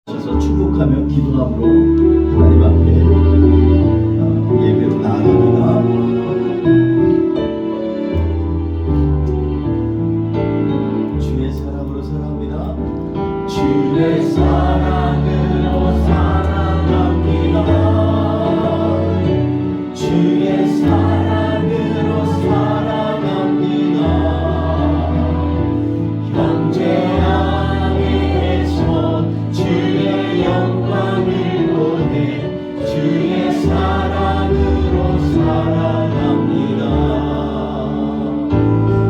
그래서 축복하며 기도함으로 하나님 앞에 예배로 나아갑니다. 주의 사랑으로 사랑합니다. 주의 사랑으로 사랑합니다. 주의 사랑으로 사랑합니다. 형제 안에서 주의 영광을 보내 주의 사랑으로 사랑합니다.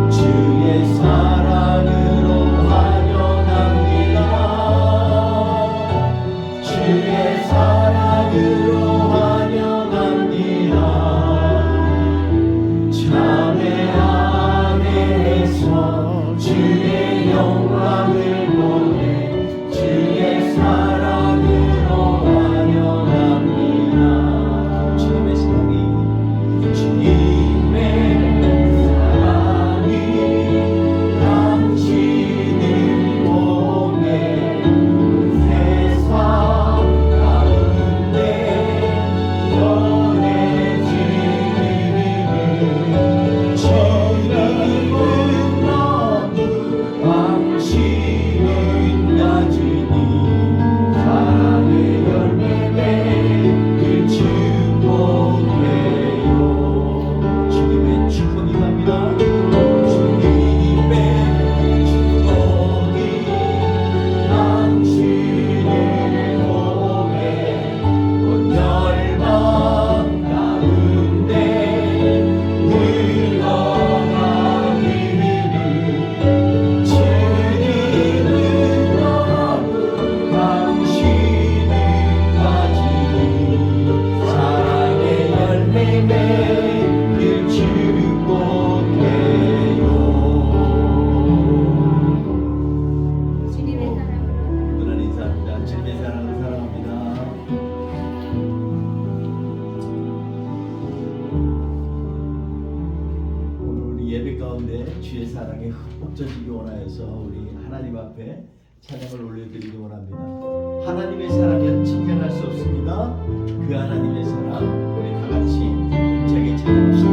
주의 사랑으로 환영합니다. 주의 사랑으로 환영합니다. 자매 안에서 주의 영광을 보내 주의 사랑으로 환영합니다. 주님의 사랑이 당신을 보내 세상 가운데 전해지리니 주님은 너무 당신은 가지니 사랑의 열매 맺길 축복해요. 주님의 축복이 갑니다. 주님의 축복이 당신을 보내 온 열방 가운데 흘러가기를 주님은 너무 당신을 가지니 사랑의 열매 맺길 축복해요. 주님의 사랑으로 누나는 인사합니다. 주님의 사랑을 사랑합니다. 오늘 우리 예배 가운데 주의 사랑에 흠뻑 젖히기 원하여서 우리 하나님 앞에 찬양을 올려드리기 원합니다. 하나님의 사랑은 측면할 수 없습니다. 그 하나님의 사랑 우리 다 같이 힘차게 찬양합시다.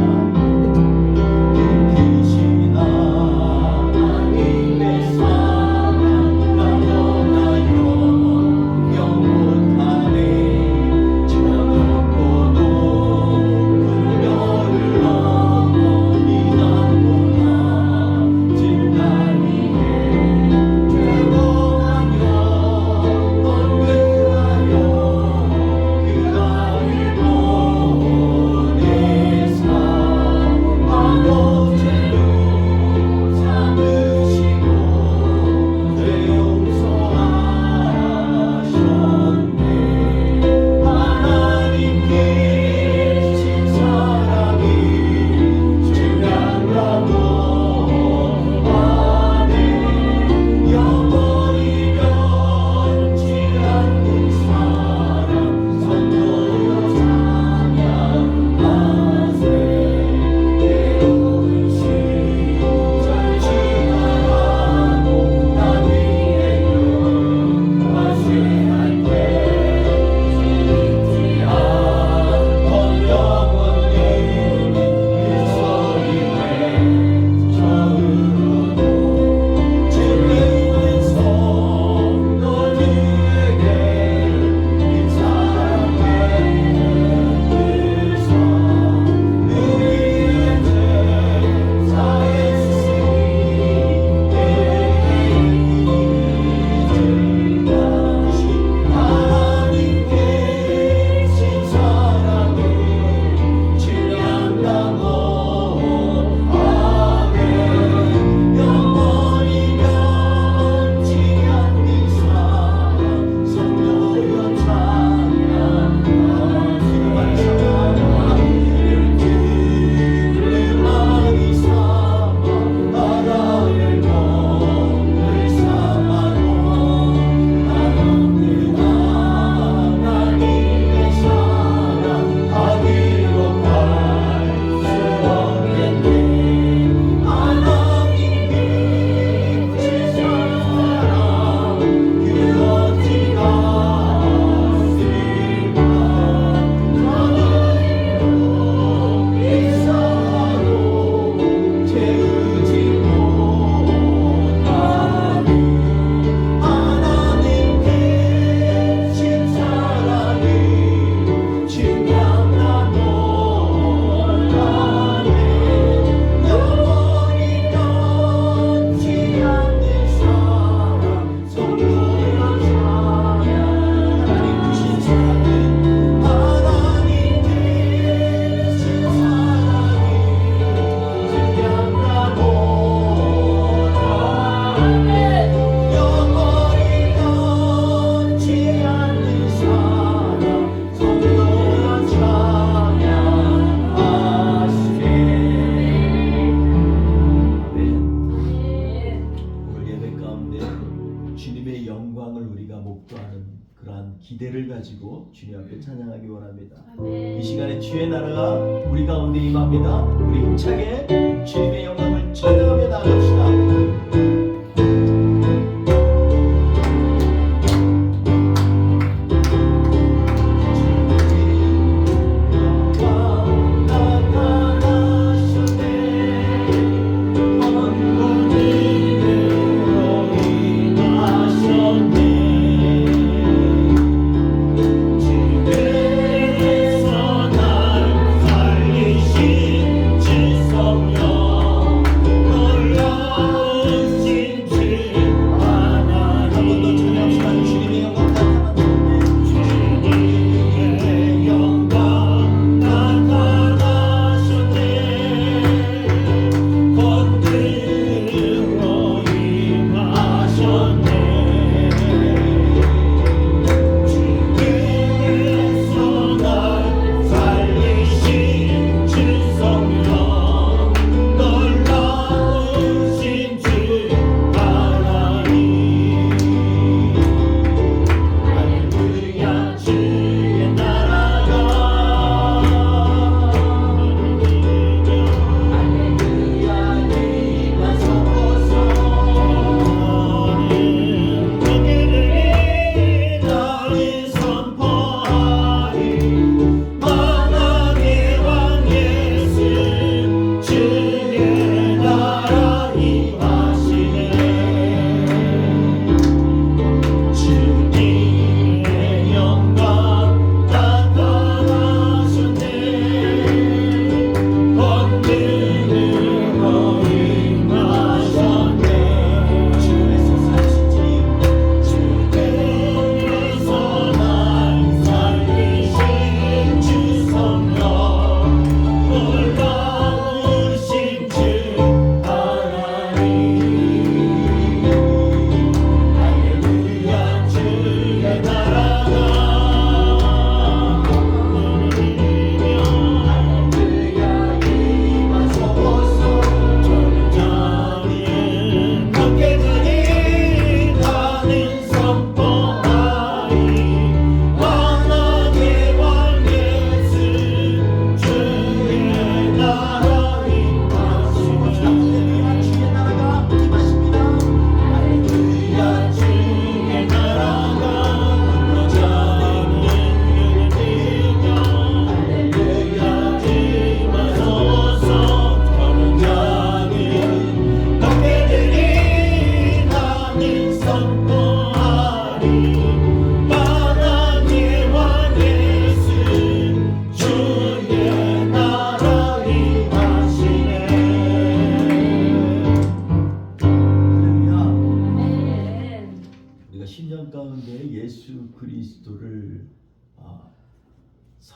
크신 하나님의 사랑 강건하여 영원하네. 저 높고 높은 별을 어머니 낳구나. 진단이에 결국한 영원 그하여 그 아를 보내 그러한 기대를 가지고 주님 앞에 찬양하기 원합니다. 아멘. 이 시간에 주의 나라가 우리 가운데 임합니다. 우리 힘차게 주님의 영광을 찬양하며 나갑시다.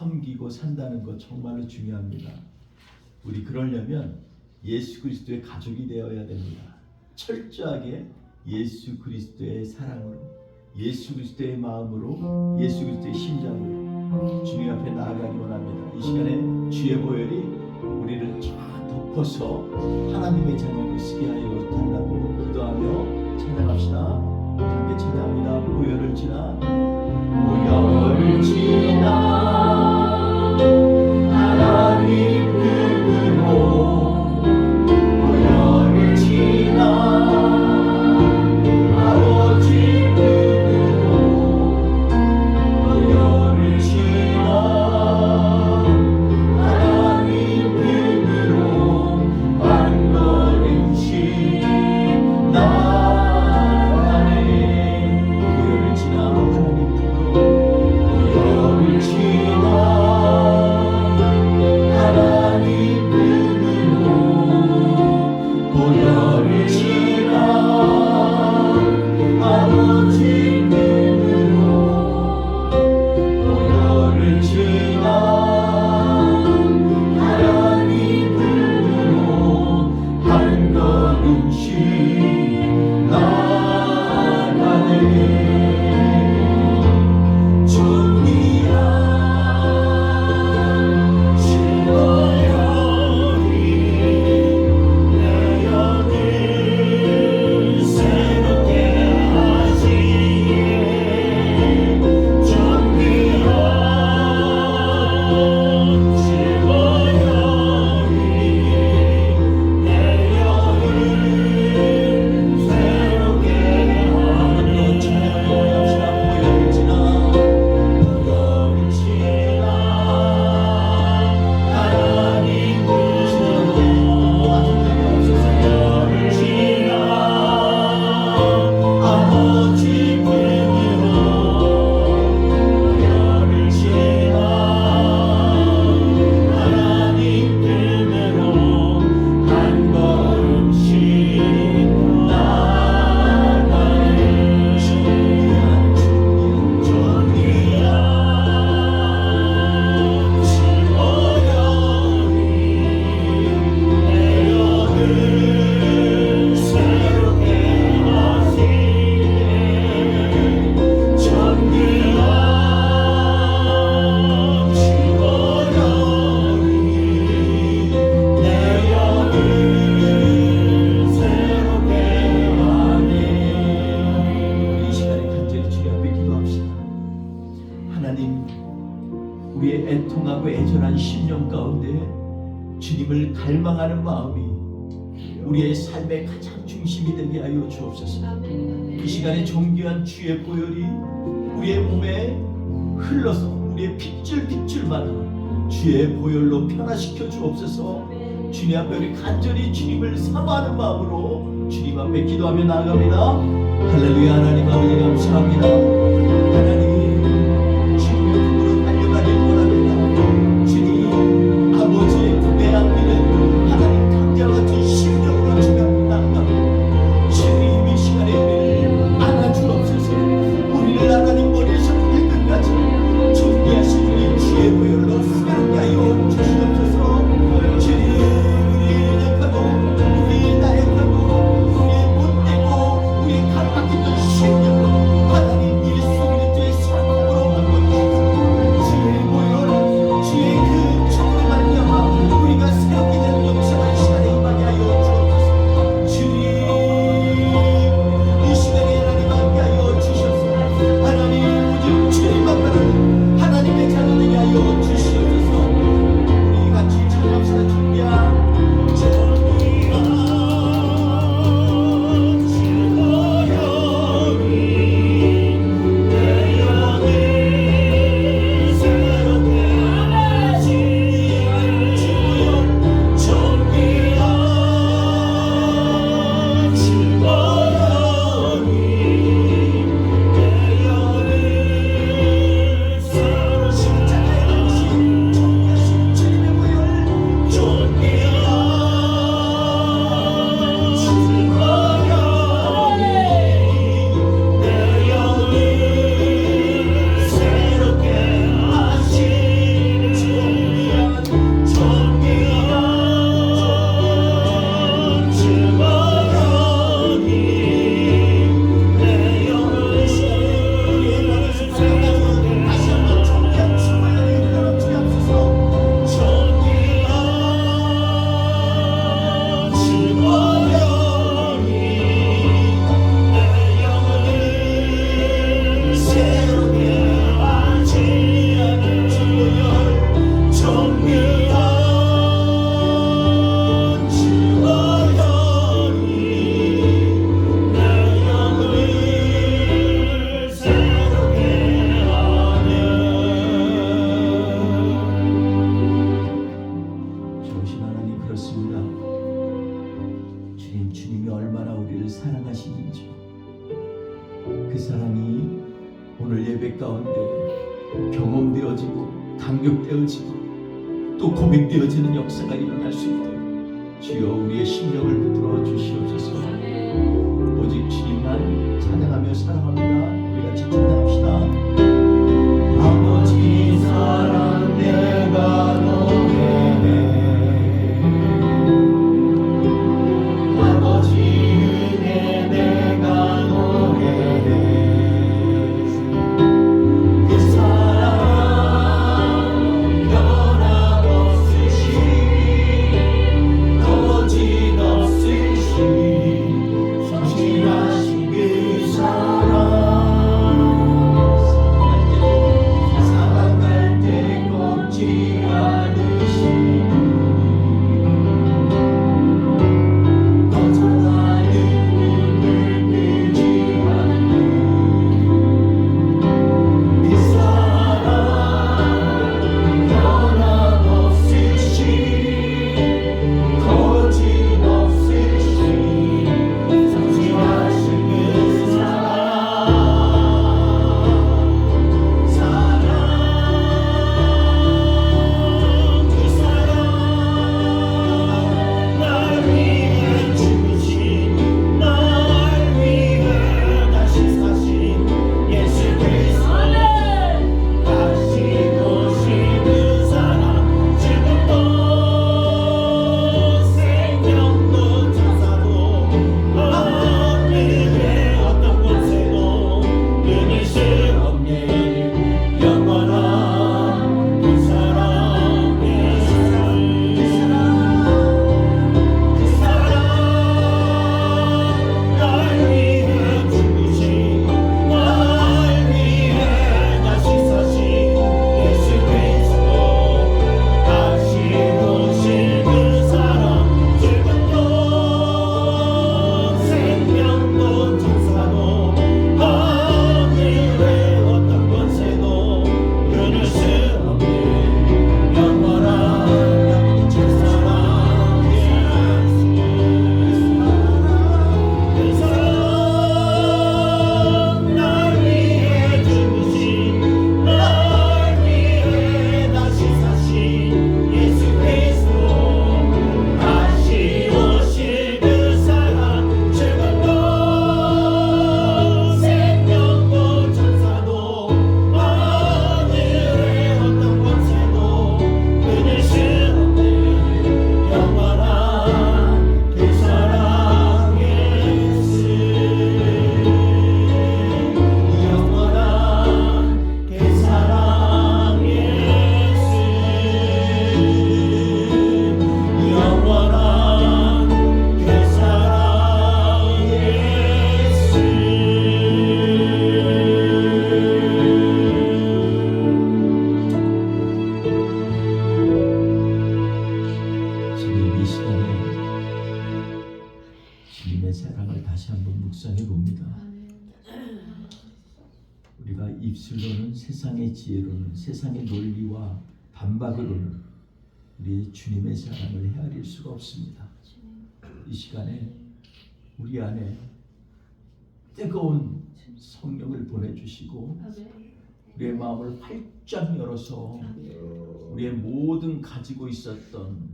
섬기고 산다는 것 정말로 중요합니다. 우리 그러려면 예수 그리스도의 가족이 되어야 됩니다. 철저하게 예수 그리스도의 사랑으로, 예수 그리스도의 마음으로, 예수 그리스도의 심장으로 주님 앞에 나아가기 원합니다. 이 시간에 주의 보혈이 우리를 쫙 덮어서 하나님의 자녀를 쓰게 하여 달라고 기도하며 찬양합시다. 우리 함께 찬양합니다. 보혈을 지나, 보혈을 지나 하나님 품으로, 보혈을 지나 아버지 품으로, 보혈을 지나 하나님 품으로 한 걸음씩 나아가네. 보혈을 지나 하나님 우리의 애통하고 애절한 심령 가운데 주님을 갈망하는 마음이 우리의 삶의 가장 중심이 되게 하여 주옵소서. 이 시간에 존귀한 주의 보혈이 우리의 몸에 흘러서 우리의 핏줄핏줄마다 주의 보혈로 변화시켜 주옵소서. 주님 앞에 우리 간절히 주님을 사모하는 마음으로 주님 앞에 기도하며 나아갑니다. 할렐루야. 하나님 아버지 감사합니다. 하나님 주님의 품으로 달려가길 원합니다. 주님 아버지의 품에 안기는 하나님 강자와 같은 심령으로 주님 앞에 나아갑니다. 주님 이 시간에 우리를 안아주옵소서. 우리를 하나님 머리에서 발끝까지 존귀하신 우리 주의 보혈로 새롭게 하여 주시옵소서. 주님 우리 약하고 우리 나약하고 우리의 못되고 우리의 가로막혔던 심령으로 하나님 예수 그리스도의 사랑으로 바꿔주시옵소서. 주의 보혈 주의 그 정으로 말미암아 우리가 새롭게 되는 역사가 이 시간에 임하게 하여 주옵소서. 주님 이 시간에 하나님 함께하여 주셔서 하나님 오직 주님만 바라는 하나님의 자녀되게 하여 주시옵소서. 우리 같이 찬양합시다. 주야 주님이 얼마나 우리를 사랑하시는지 그 사랑이 오늘 예배 가운데 경험되어지고 감격되어지고 또 고백되어지는 역사가 일어날 수 있도록 주여 우리의 심령을 붙들어 주시옵소서. 오직 주님만 찬양하며 사랑합니다. 우리 같이 찬양합시다. 아버지 사랑 내가 노래해 여러분, 세상의 지혜로는, 세상의 논리와 반박으로는 우리 주님의 사랑을 헤아릴 수가 없습니다. 이 시간에 우리 안에 뜨거운 성령을 보내주시고 우리의 마음을 활짝 열어서 우리의 모든 가지고 있었던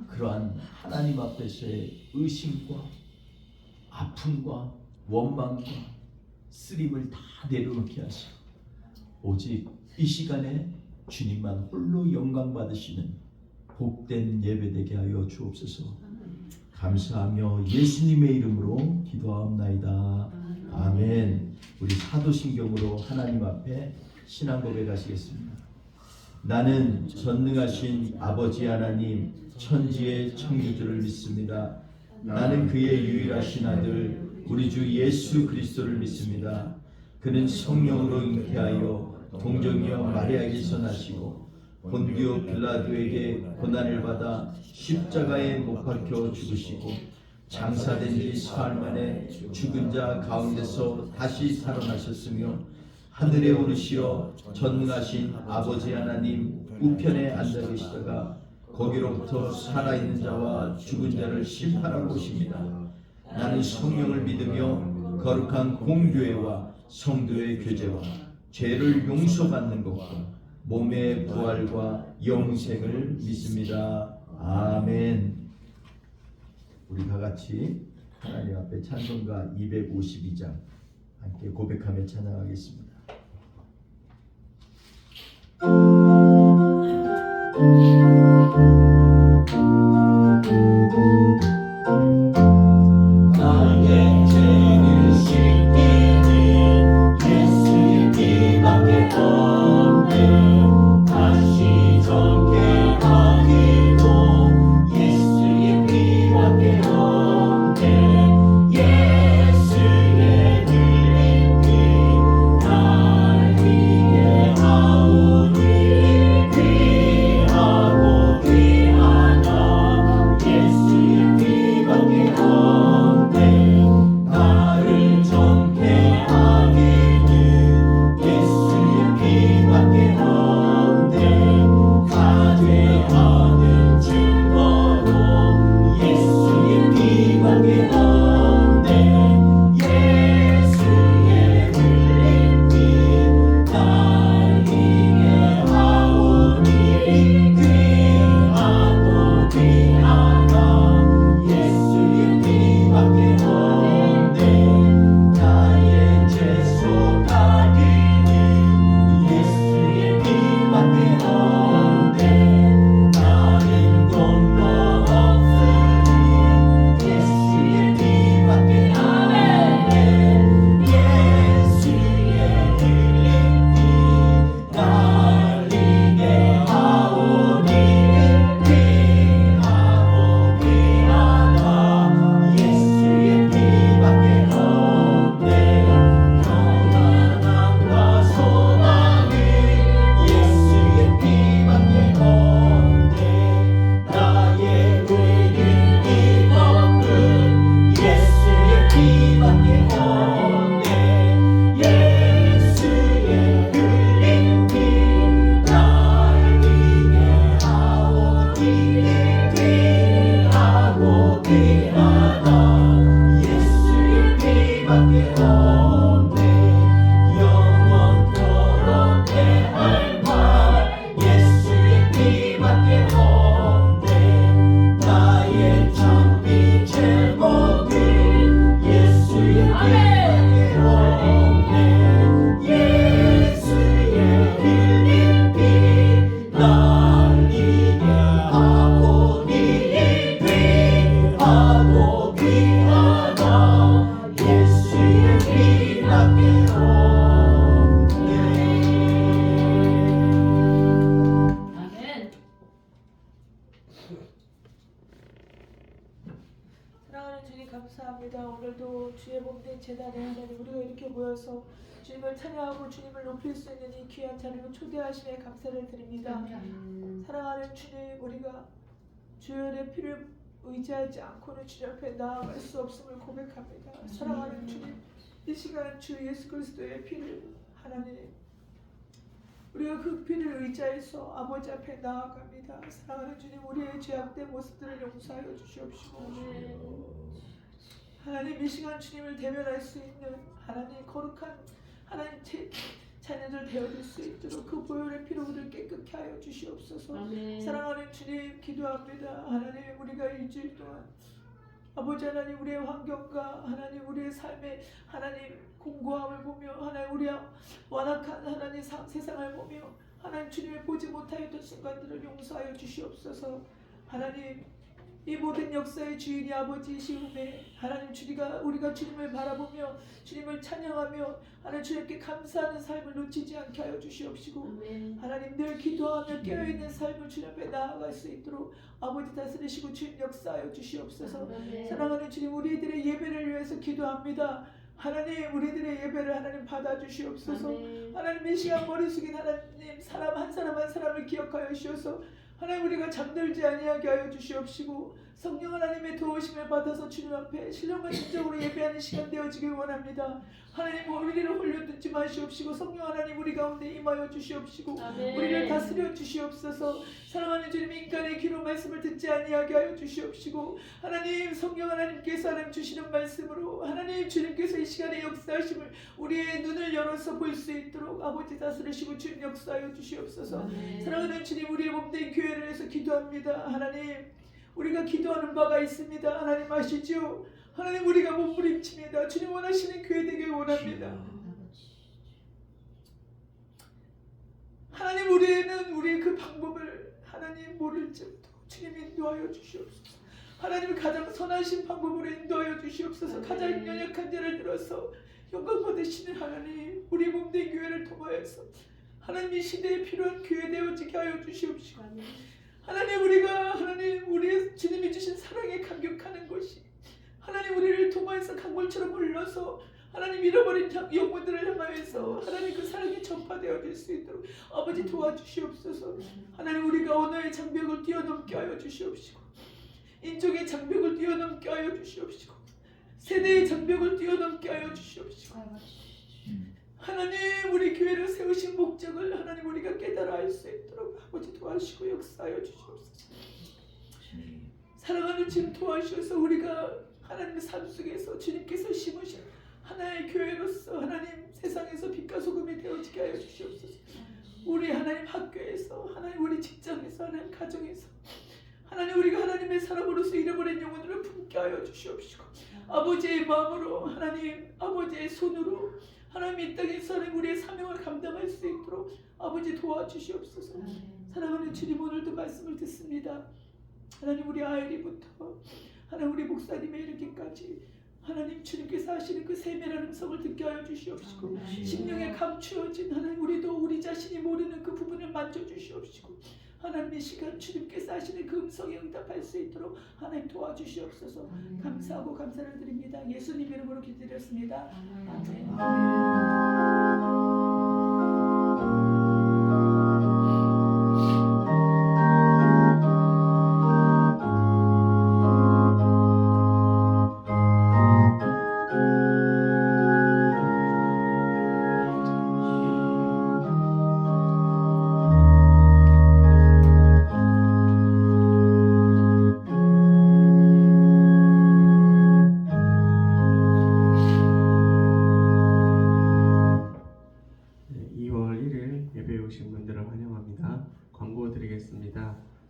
그러한 하나님 앞에서의 의심과 아픔과 원망과 쓰림을 다 내려놓게 하시고 오직 이 시간에 주님만 홀로 영광 받으시는 복된 예배되게 하여 주옵소서. 감사하며 예수님의 이름으로 기도하옵나이다. 아멘. 우리 사도신경으로 하나님 앞에 신앙 고백하시겠습니다. 나는 전능하신 아버지 하나님 천지의 창조주를 믿습니다. 나는 그의 유일하신 아들 우리 주 예수 그리스도를 믿습니다. 그는 성령으로 잉태하여 동정녀 마리아에게서 나시고 본디오 빌라도에게 고난을 받아 십자가에 못 박혀 죽으시고 장사된 지 사흘 만에 죽은 자 가운데서 다시 살아나셨으며 하늘에 오르시어 전능하신 아버지 하나님 우편에 앉아 계시다가 거기로부터 살아있는 자와 죽은 자를 심판하고 오십니다. 나는 성령을 믿으며 거룩한 공교회와 성도의 교제와 죄를 용서받는 것과 몸의 부활과 영생을 믿습니다. 아멘. 우리 다 같이 하나님 앞에 찬송가 252장 함께 고백하며 찬양하겠습니다. 나의 죄를 씻기는 예수의 피밖에 없네. 다시 정케 하기도 예수의 피밖에 없네. 예수의 흘린 피 날 위해 하오니 귀하고 귀하다. 예수의 피밖에 없네. 나를 정케 하기는 예수의 피밖에 없네. 가죄하는 증거로 예수의 피밖에 없네. 예수의 흘린 피 날 위해 하오니 귀하고 귀하다. 예수의 피밖에 없네. 나의 죄소 가기는 예수의 피밖에 없네. 다른 공로 없으니 예수의 피밖에 없네. 예수의 흘린 피 날 위해 하오니 귀하고 귀하다. 예수의 피밖에 없네. 평안함과 소망은 예수의 피밖에 없네. 나의 죄를 이덮은 예수의 피밖에 없네. 예수의 흘린 피 날 위해 하오니 귀하고 귀하다. 예수의 피밖에 없네. 영원토록 대할바 예수의 피밖에 없네. 나의 참비 제목은 예수의 피밖에 없네. 예수의 흘린 피날 위해 하오니 귀하고 귀하다. 예수의 피밖에 없네. 아멘. 사랑하는 주님 감사합니다. 오늘도 주의 몸된 제단에 하나님 우리가 이렇게 모여서 주님을 찬양하고 주님을 높일 수 있는 이 귀한 자리로 초대하심에 감사를 드립니다. 사랑하는 주님, 우리가 주의 피를 의지하지 않고는 주님 앞에 나아갈 수 없음을 고백합니다. 사랑하는 주님, 이 시간 주 예수 그리스도의 피를 하나님 우리가 그 피를 의지해서 아버지 앞에 나아갑니다. 사랑하는 주님, 우리의 죄악된 모습들을 용서하여 주시옵시고 하나님, 이 시간 주님을 대면할 수 있는 하나님 거룩한 하나님 자녀들 되어줄 수 있도록 그 보혈의 피로 우리를 깨끗게 하여 주시옵소서. 아멘. 사랑하는 주님, 기도합니다. 하나님, 우리가 일주일 동안 아버지 하나님, 우리의 환경과 하나님 우리의 삶의 하나님 공고함을 보며 하나님 우리의 완악한 하나님 세상을 보며 하나님 주님을 보지 못하였던 순간들을 용서하여 주시옵소서. 하나님, 이 모든 역사의 주인이 아버지이시오매 하나님, 우리가 주님을 바라보며 주님을 찬양하며 하나님 주님께 감사하는 삶을 놓치지 않게 하여 주시옵시고 아멘. 하나님, 늘 기도하며 깨어있는 삶을 주님 앞에 나아갈 수 있도록 아버지 다스리시고 주님 역사하여 주시옵소서. 아멘. 사랑하는 주님, 우리들의 예배를 위해서 기도합니다. 하나님, 우리들의 예배를 하나님 받아주시옵소서. 아멘. 하나님, 이 시간 머리 숙인 하나님, 사람 한 사람 한 사람을 기억하여 주셔서 하나님 우리가 잠들지 아니하게 하여 주시옵시고 성령 하나님의 도우심을 받아서 주님 앞에 신령과 진정으로 예배하는 시간 되어지길 원합니다. 하나님, 우리를 홀려두지 마시옵시고 성령 하나님 우리 가운데 임하여 주시옵시고 아멘. 우리를 다스려 주시옵소서. 사랑하는 주님, 인간의 귀로 말씀을 듣지 아니하게 하여 주시옵시고 하나님, 성령 하나님께서 하나님 주시는 말씀으로 하나님 주님께서 이 시간에 역사하심을 우리의 눈을 열어서 볼 수 있도록 아버지 다스리시고 주님 역사하여 주시옵소서. 아멘. 사랑하는 주님, 우리의 몸된 교회를 위해서 기도합니다. 하나님, 우리가 기도하는 바가 있습니다. 하나님 아시죠? 하나님, 우리가 몸부림칩니다. 주님 원하시는 교회 되길 원합니다. 하나님, 우리는 우리의 그 방법을 하나님 모를지라도 주님 인도하여 주시옵소서. 하나님, 가장 선하신 방법으로 인도하여 주시옵소서. 가장 연약한 자를 들어서 영광 받으시는 하나님, 우리 몸된 교회를 통하여서 하나님 이 시대에 필요한 교회 되어지게 하여 주시옵시고 하나님, 우리가 하나님 우리 주님이 주신 사랑에 감격하는 것이 하나님 우리를 통하여서 강물처럼 흘러서 하나님 잃어버린 영혼들을 향하여서 하나님 그 사랑이 전파되어질 수 있도록 아버지 도와주시옵소서. 하나님, 우리가 언어의 장벽을 뛰어넘게 하여 주시옵시고 인종의 장벽을 뛰어넘게 하여 주시옵시고 세대의 장벽을 뛰어넘게 하여 주시옵시고 하나님, 우리 교회를 세우신 목적을 하나님 우리가 깨달아 알 수 있도록 아버지 도와주시고 역사하여 주시옵소서. 사랑하는 주님, 도와주셔서 우리가 하나님의 삶 속에서 주님께서 심으신 하나의 교회로서 하나님 세상에서 빛과 소금이 되어지게 하여 주시옵소서. 우리 하나님 학교에서 하나님 우리 직장에서 하나님 가정에서 하나님 우리가 하나님의 사람으로서 잃어버린 영혼들을 품게 하여 주시옵시고 아버지의 마음으로 하나님 아버지의 손으로 하나님 이 땅에서 하나님 우리의 사명을 감당할 수 있도록 아버지 도와주시옵소서. 사랑하는 주님, 오늘도 말씀을 듣습니다. 하나님, 우리 아이리부터 하나님 우리 목사님에 이르기까지 하나님 주님께서 하시는 그 세밀한 음성을 듣게 하여 주시옵시고 심령에 감추어진 하나님 우리도 우리 자신이 모르는 그 부분을 만져주시옵시고 하나님 이 시간 주님께서 하시는 그 음성에 응답할 수 있도록 하나님 도와주시옵소서. 감사하고 감사를 드립니다. 예수님 이름으로 기도드렸습니다. 아멘.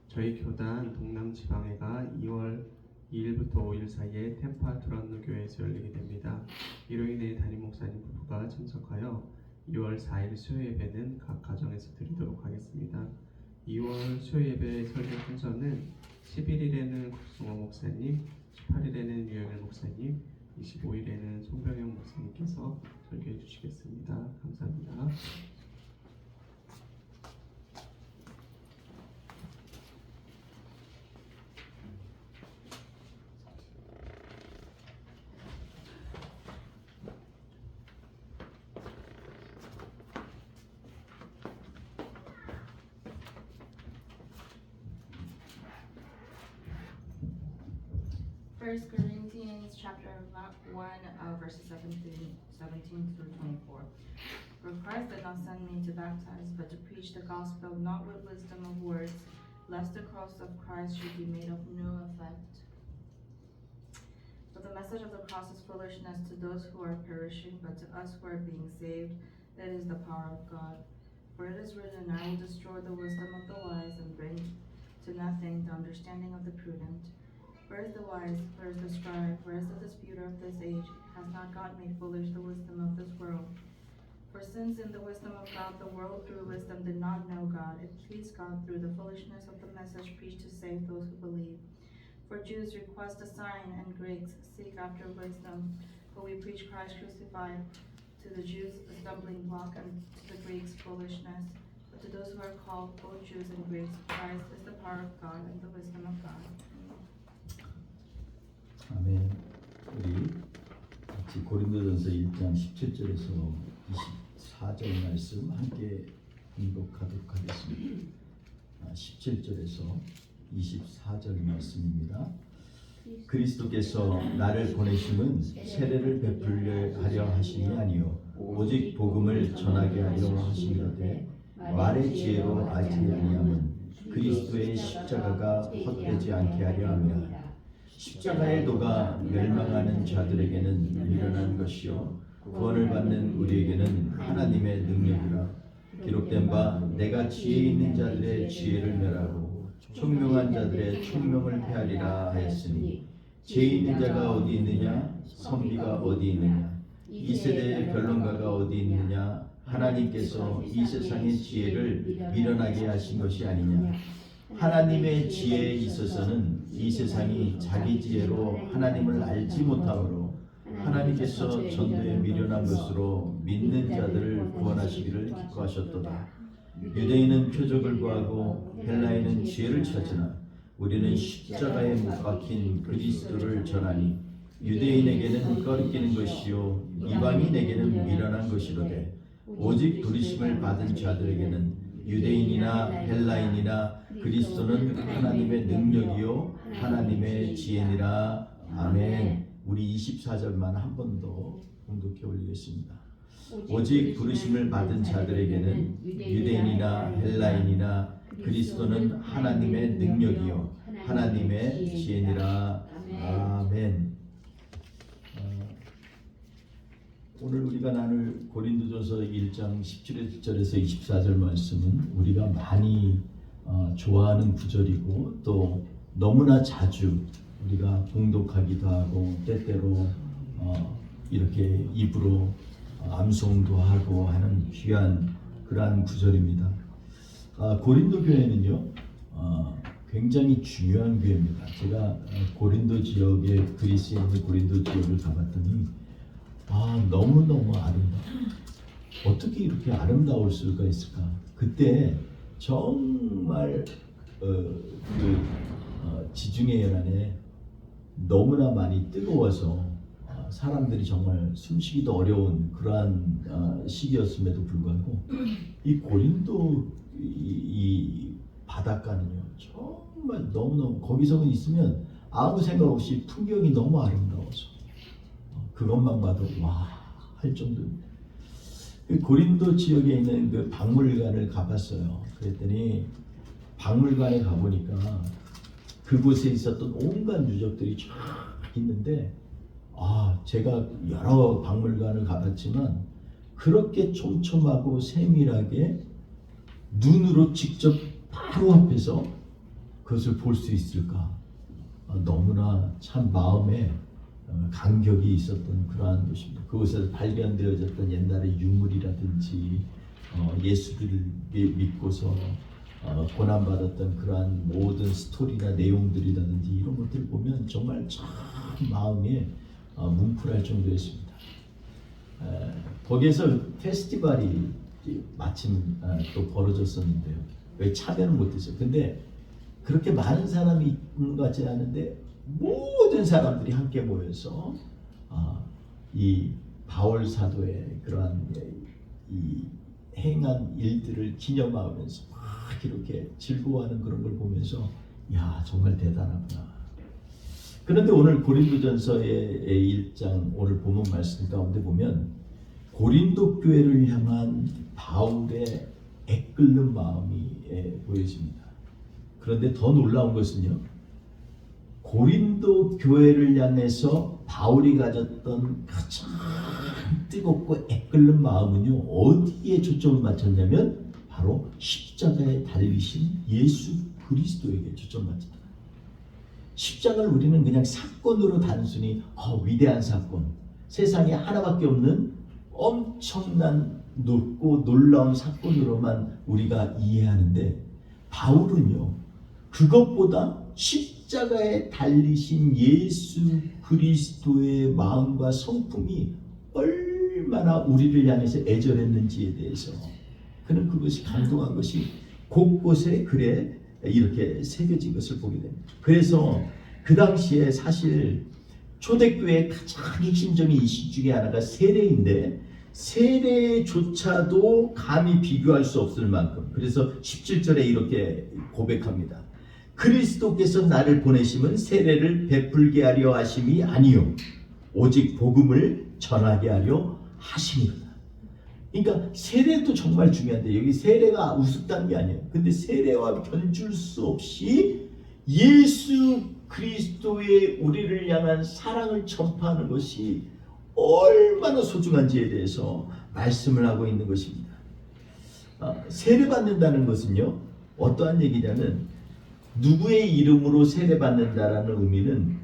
저희 교단 동남지방회가 2월 2일부터 5일 사이에 템파 두란노 교회에서 열리게 됩니다. 이로 인해 담임 목사님 부부가 참석하여 2월 4일 수요 예배는 각 가정에서 드리도록 하겠습니다. 2월 수요 예배 설교 순서는 11일에는 국승호 목사님, 18일에는 유영일 목사님, 25일에는 송병영 목사님께서 설교해 주시겠습니다. 감사합니다. First Corinthians chapter 1, verses 17 through 24. For Christ did not send me to baptize, but to preach the gospel not with wisdom of words, lest the cross of Christ should be made of no effect. For the message of the cross is foolishness to those who are perishing, but to us who are being saved, it is the power of God. For it is written, I will destroy the wisdom of the wise and bring to nothing the understanding of the prudent. Where is the wise? Where is the scribe? Where is the disputer of this age? Has not God made foolish the wisdom of this world? For since in the wisdom of God the world through wisdom did not know God, it pleased God through the foolishness of the message preached to save those who believe. For Jews request a sign, and Greeks seek after wisdom. But we preach Christ crucified, to the Jews a stumbling block, and to the Greeks foolishness. But to those who are called, both Jews and Greeks, Christ is the power of God and the wisdom of God. 아멘. 우리 같이 고린도전서 1장 17절에서 24절 말씀 함께 공독하도록 하겠습니다. 17절에서 24절 말씀입니다. 그리스도께서 나를 보내심은 세례를 베풀려 하려 하심이 아니요 오직 복음을 전하게 하려 하심이로되 말의 지혜로 알지 아니함은 그리스도의 십자가가 헛되지 않게 하려 함이라. 십자가의 도가 멸망하는 자들에게는 미련한 것이요 구원을 받는 우리에게는 하나님의 능력이라. 기록된 바 내가 지혜 있는 자들의 지혜를 멸하고 총명한 자들의 총명을 폐하리라 하였으니 지혜 있는 자가 어디 있느냐 선비가 어디 있느냐 이 세대의 변론가가 어디 있느냐 하나님께서 이 세상의 지혜를 미련하게 하신 것이 아니냐. 하나님의 지혜에 있어서는 이 세상이 자기 지혜로 하나님을 알지 못하므로 하나님께서 전도에 미련한 것으로 믿는 자들을 구원하시기를 기뻐하셨도다. 유대인은 표적을 구하고 헬라인은 지혜를 찾으나 우리는 십자가에 못 박힌 그리스도를 전하니 유대인에게는 꺼리끼는 것이요 이방인에게는 미련한 것이로되 오직 부르심을 받은 자들에게는 유대인이나 헬라인이나 그리스도는 하나님의 능력이요 하나님의 지혜니라. 아멘. 우리 24절만 한 번 더 공독해 올리겠습니다. 오직 부르심을 받은 자들에게는 유대인이나 헬라인이나 그리스도는 하나님의 능력이요 하나님의 지혜니라. 아멘. 오늘 우리가 나눌 고린도전서 1장 17절에서 24절 말씀은 우리가 많이 좋아하는 구절이고 또 너무나 자주 우리가 공독하기도 하고 때때로 이렇게 입으로 암송도 하고 하는 귀한 그러한 구절입니다. 고린도 교회는요 굉장히 중요한 교회입니다. 제가 고린도 지역에 그리스에 있는 고린도 지역을 가봤더니 너무너무 아름다워. 어떻게 이렇게 아름다울 수가 있을까? 그때 정말 지중해 연안에 너무나 많이 뜨거워서 사람들이 정말 숨쉬기도 어려운 그러한 시기였음에도 불구하고 이 고린도 이 바닷가는요 정말 너무너무 거기서 있으면 아무 생각 없이 풍경이 너무 아름다워서 그것만 봐도 와 할 정도입니다. 고린도 지역에 있는 그 박물관을 가봤어요. 그랬더니 박물관에 가보니까 그곳에 있었던 온갖 유적들이 쫙 있는데 제가 여러 박물관을 가봤지만 그렇게 촘촘하고 세밀하게 눈으로 직접 바로 앞에서 그것을 볼 수 있을까? 너무나 참 마음에 감격이 있었던 그러한 곳입니다. 그곳에서 발견되어졌던 옛날의 유물이라든지 예수들을 믿고서 고난받았던 그러한 모든 스토리나 내용들이라든지 이런 것들을 보면 정말 참 마음에 뭉클할 정도였습니다. 거기에서 페스티벌이 마침 또 벌어졌었는데요. 왜 참여는 못했어요. 근데 그렇게 많은 사람이 있는 것 같지 않은데 모든 사람들이 함께 모여서 이 바울 사도의 그러한 이 행한 일들을 기념하면서 막 이렇게 즐거워하는 그런 걸 보면서 야 정말 대단하구나. 그런데 오늘 고린도전서의 1장 오늘 본문 말씀 가운데 보면 고린도 교회를 향한 바울의 애끓는 마음이 보여집니다. 그런데 더 놀라운 것은요, 고린도 교회를 향해서 바울이 가졌던 가장 뜨겁고 애끓는 마음은요, 어디에 초점을 맞췄냐면 바로 십자가에 달리신 예수 그리스도에게 초점을 맞췄다. 십자가를 우리는 그냥 사건으로 단순히 위대한 사건, 세상에 하나밖에 없는 엄청난 높고 놀라운 사건으로만 우리가 이해하는데, 바울은요 그것보다 십자가에 달리신 예수 그리스도의 마음과 성품이 얼마나 우리를 향해서 애절했는지에 대해서 그는 그것이 감동한 것이 곳곳에 글에 이렇게 새겨진 것을 보게 됩니다. 그래서 그 당시에 사실 초대교회의 가장 핵심적인 이슈 중에 하나가 세례인데, 세례조차도 감히 비교할 수 없을 만큼, 그래서 17절에 이렇게 고백합니다. 그리스도께서 나를 보내심은 세례를 베풀게 하려 하심이 아니요 오직 복음을 전하게 하려 하심이로다. 그러니까 세례도 정말 중요한데, 여기 세례가 우습다는 게 아니에요. 근데 세례와 견줄 수 없이 예수 그리스도의 우리를 향한 사랑을 전파하는 것이 얼마나 소중한지에 대해서 말씀을 하고 있는 것입니다. 세례받는다는 것은요, 어떠한 얘기냐면 누구의 이름으로 세례받는다라는 의미는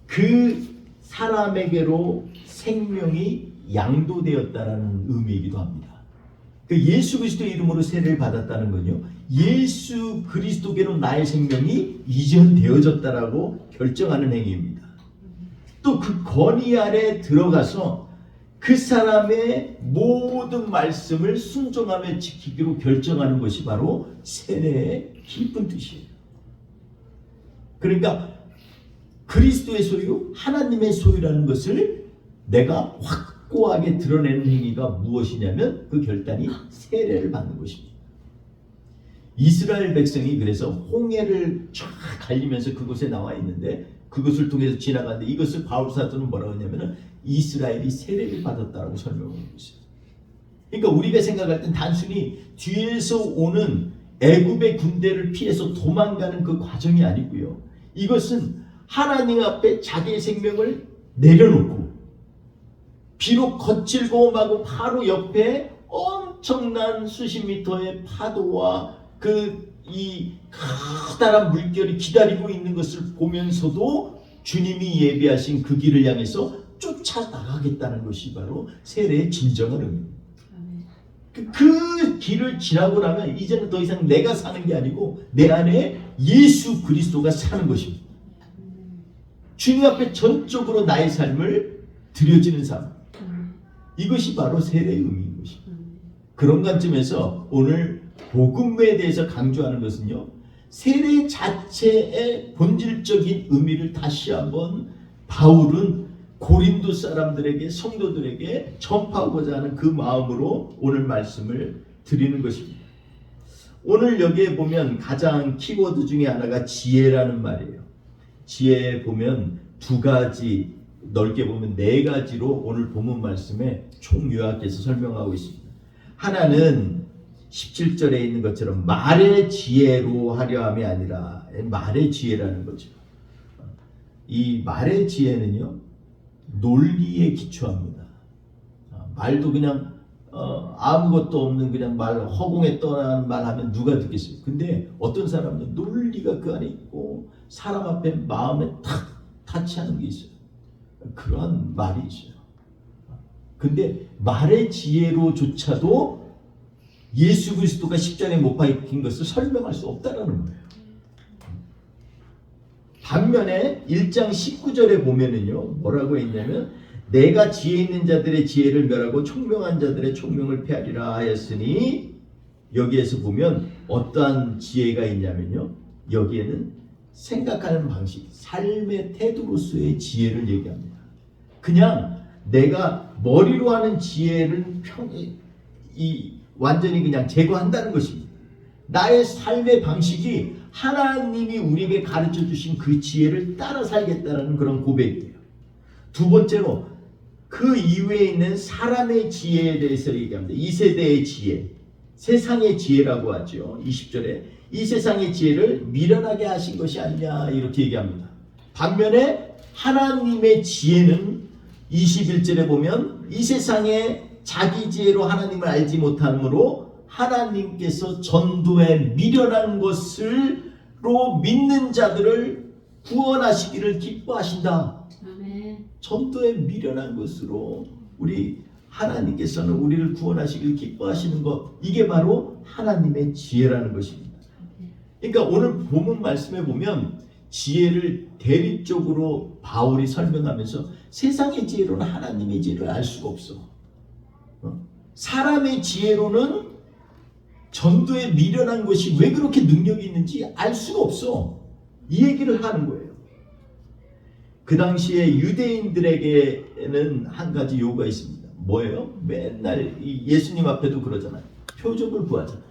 그 사람에게로 생명이 양도되었다라는 의미이기도 합니다. 그 예수 그리스도의 이름으로 세례를 받았다는 건요, 예수 그리스도께로 나의 생명이 이전되어졌다라고 결정하는 행위입니다. 또 그 권위 아래 들어가서 그 사람의 모든 말씀을 순종하며 지키기로 결정하는 것이 바로 세례의 깊은 뜻이에요. 그러니까 그리스도의 소유, 하나님의 소유라는 것을 내가 확고하게 드러내는 행위가 무엇이냐면 그 결단이 세례를 받는 것입니다. 이스라엘 백성이 그래서 홍해를 쫙 갈리면서 그곳에 나와 있는데, 그것을 통해서 지나가는데 이것을 바울 사도는 뭐라고 했냐면 이스라엘이 세례를 받았다라고 설명하고 있어요. 그러니까 우리가 생각할 땐 단순히 뒤에서 오는 애굽의 군대를 피해서 도망가는 그 과정이 아니고요, 이것은 하나님 앞에 자기의 생명을 내려놓고 비록 거칠고 험하고 바로 옆에 엄청난 수십 미터의 파도와 이 커다란 물결이 기다리고 있는 것을 보면서도 주님이 예비하신 그 길을 향해서 쫓아나가겠다는 것이 바로 세례의 진정한 의미입니다. 그 길을 지나고 나면 이제는 더 이상 내가 사는 게 아니고 내 안에 예수 그리스도가 사는 것입니다. 주님 앞에 전적으로 나의 삶을 드려지는 삶, 이것이 바로 세례의 의미인 것입니다. 그런 관점에서 오늘 복음에 대해서 강조하는 것은요, 세례 자체의 본질적인 의미를 다시 한번 바울은 고린도 사람들에게, 성도들에게 전파하고자 하는 그 마음으로 오늘 말씀을 드리는 것입니다. 오늘 여기에 보면 가장 키워드 중에 하나가 지혜라는 말이에요. 지혜에 보면 두 가지, 넓게 보면 네 가지로 오늘 본문 말씀에 총 요약해서 설명하고 있습니다. 하나는 17절에 있는 것처럼 말의 지혜로 하려 함이 아니라, 말의 지혜라는 거죠. 이 말의 지혜는요, 논리에 기초합니다. 말도 그냥 아무것도 없는 그냥 말, 허공에 떠난 말하면 누가 듣겠어요. 근데 어떤 사람은 논리가 그 안에 있고 사람 앞에 마음에 탁 타치하는 게 있어요. 그런 말이 있어요. 근데 말의 지혜로조차도 예수 그리스도가 십자가에 못 박힌 것을 설명할 수 없다라는 거예요. 반면에 1장 19절에 보면은요, 뭐라고 했냐면 내가 지혜 있는 자들의 지혜를 멸하고 총명한 자들의 총명을 폐하리라 하였으니, 여기에서 보면 어떠한 지혜가 있냐면요, 여기에는 생각하는 방식, 삶의 태도로서의 지혜를 얘기합니다. 그냥 내가 머리로 하는 지혜를 완전히 그냥 제거한다는 것입니다. 나의 삶의 방식이 하나님이 우리에게 가르쳐 주신 그 지혜를 따라 살겠다는 그런 고백이에요. 두 번째로 그 이외에 있는 사람의 지혜에 대해서 얘기합니다. 이 세대의 지혜, 세상의 지혜라고 하죠. 20절에 이 세상의 지혜를 미련하게 하신 것이 아니냐 이렇게 얘기합니다. 반면에 하나님의 지혜는 21절에 보면 이 세상에 자기 지혜로 하나님을 알지 못함으로 하나님께서 전도에 미련한 것을로 믿는 자들을 구원하시기를 기뻐하신다. 아멘. 전도에 미련한 것으로 우리 하나님께서는 우리를 구원하시기를 기뻐하시는 것, 이게 바로 하나님의 지혜라는 것입니다. 그러니까 오늘 본문 말씀에 보면 지혜를 대립적으로 바울이 설명하면서 세상의 지혜로는 하나님의 지혜를 알 수가 없어. 사람의 지혜로는 전도에 미련한 것이 왜 그렇게 능력이 있는지 알 수가 없어. 이 얘기를 하는 거예요. 그 당시에 유대인들에게는 한 가지 요구가 있습니다. 뭐예요? 맨날 예수님 앞에도 그러잖아요. 표적을 구하잖아요.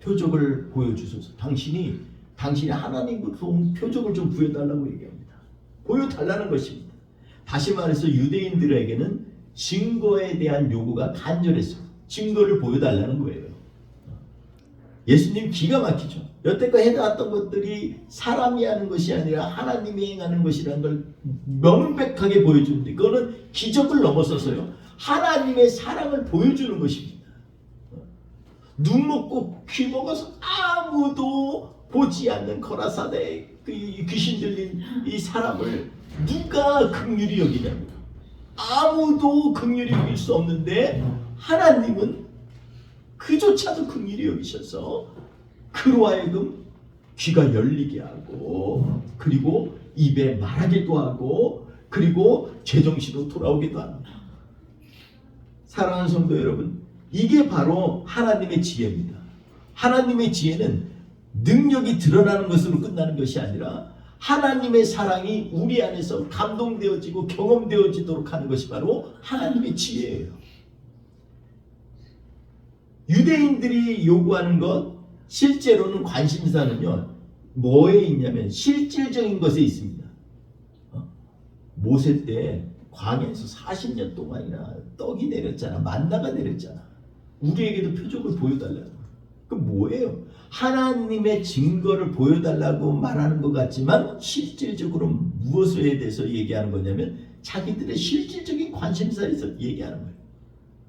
표적을 보여주소서. 당신이 하나님으로부터 온 표적을 좀 보여달라고 얘기합니다. 보여달라는 것입니다. 다시 말해서 유대인들에게는 증거에 대한 요구가 간절했어요. 증거를 보여달라는 거예요. 예수님 기가 막히죠. 여태까지 해왔던 것들이 사람이 하는 것이 아니라 하나님이 행하는 것이라는 걸 명백하게 보여주는데, 그거는 기적을 넘어서서요 하나님의 사랑을 보여주는 것입니다. 눈 먹고 귀 먹어서 아무도 보지 않는 거라사대 귀신 들린 이 사람을 누가 긍휼히 여기냐고요. 아무도 긍휼히 여길 수 없는데 하나님은 그조차도 긍휼히 여기셔서 그로 하여금 귀가 열리게 하고, 그리고 입에 말하기도 하고, 그리고 제정신으로 돌아오기도 합니다. 사랑하는 성도 여러분, 이게 바로 하나님의 지혜입니다. 하나님의 지혜는 능력이 드러나는 것으로 끝나는 것이 아니라 하나님의 사랑이 우리 안에서 감동되어지고 경험되어지도록 하는 것이 바로 하나님의 지혜예요. 유대인들이 요구하는 것, 실제로는 관심사는요 뭐에 있냐면 실질적인 것에 있습니다. 모세 때 광야에서 40년 동안이나 떡이 내렸잖아. 만나가 내렸잖아. 우리에게도 표적을 보여달라고. 그 뭐예요? 하나님의 증거를 보여달라고 말하는 것 같지만 실질적으로 무엇에 대해서 얘기하는 거냐면 자기들의 실질적인 관심사에서 얘기하는 거예요.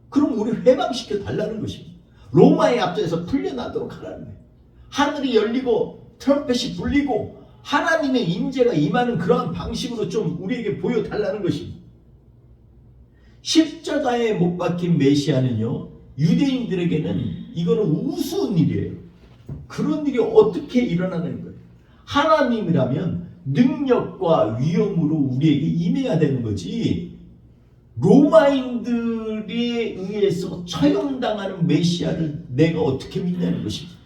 그럼 우리 회방시켜 달라는 것입니다. 로마의 앞전에서 풀려나도록 하라는 거예요. 하늘이 열리고 트럼펫이 불리고 하나님의 임재가 임하는 그러한 방식으로 좀 우리에게 보여달라는 것입니다. 십자가에 못 박힌 메시아는요 유대인들에게는 이거는 우스운 일이에요. 그런 일이 어떻게 일어나는 거예요? 하나님이라면 능력과 위엄으로 우리에게 임해야 되는 거지, 로마인들에 의해서 처형당하는 메시아를 내가 어떻게 믿냐는 것입니다.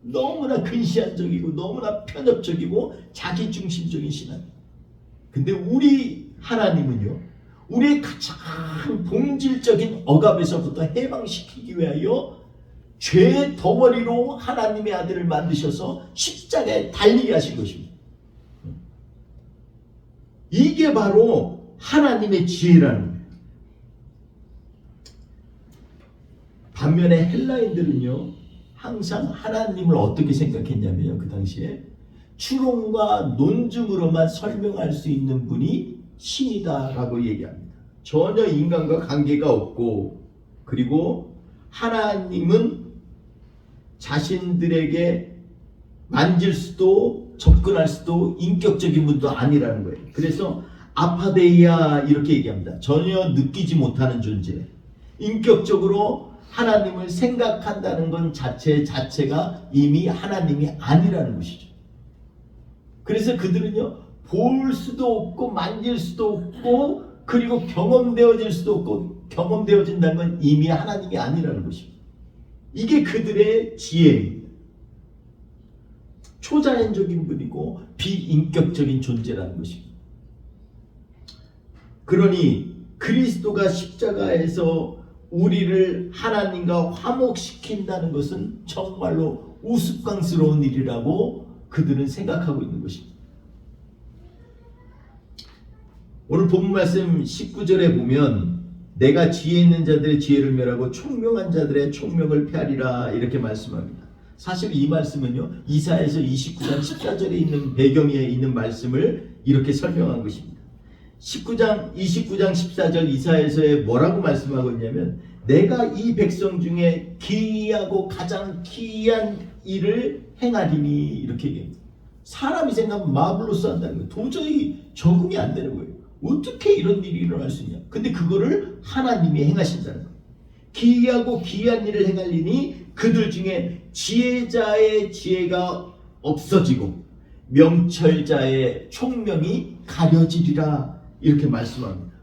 너무나 근시안적이고 너무나 편협적이고 자기중심적인 신앙. 근데 우리 하나님은요 우리의 가장 본질적인 억압에서부터 해방시키기 위하여 죄의 덩어리로 하나님의 아들을 만드셔서 십자가에 달리게 하신 것입니다. 이게 바로 하나님의 지혜라는 거예요. 반면에 헬라인들은요 항상 하나님을 어떻게 생각했냐면요, 그 당시에 추론과 논증으로만 설명할 수 있는 분이 신이다라고 얘기합니다. 전혀 인간과 관계가 없고, 그리고 하나님은 자신들에게 만질 수도 접근할 수도 인격적인 분도 아니라는 거예요. 그래서 아파데이아 이렇게 얘기합니다. 전혀 느끼지 못하는 존재. 인격적으로 하나님을 생각한다는 건 자체가 이미 하나님이 아니라는 것이죠. 그래서 그들은요 볼 수도 없고 만질 수도 없고, 그리고 경험되어질 수도 없고, 경험되어진다는 건 이미 하나님이 아니라는 것입니다. 이게 그들의 지혜입니다. 초자연적인 분이고 비인격적인 존재라는 것입니다. 그러니 그리스도가 십자가에서 우리를 하나님과 화목시킨다는 것은 정말로 우스꽝스러운 일이라고 그들은 생각하고 있는 것입니다. 오늘 본문 말씀 19절에 보면 내가 지혜 있는 자들의 지혜를 멸하고 총명한 자들의 총명을 폐하리라 이렇게 말씀합니다. 사실 이 말씀은요 이사야서 29장 14절에 있는 배경에 있는 말씀을 이렇게 설명한 것입니다. 29장 14절 이사야서에 뭐라고 말씀하고 있냐면 내가 이 백성 중에 기이하고 가장 기이한 일을 행하리니 이렇게 얘기합니다. 사람이 생각하면 마블로스 한다는 거예요. 도저히 적응이 안 되는 거예요. 어떻게 이런 일이 일어날 수 있냐. 근데 그거를 하나님이 행하신다는 거예요. 기이하고 기이한 일을 행하리니 그들 중에 지혜자의 지혜가 없어지고 명철자의 총명이 가려지리라 이렇게 말씀합니다.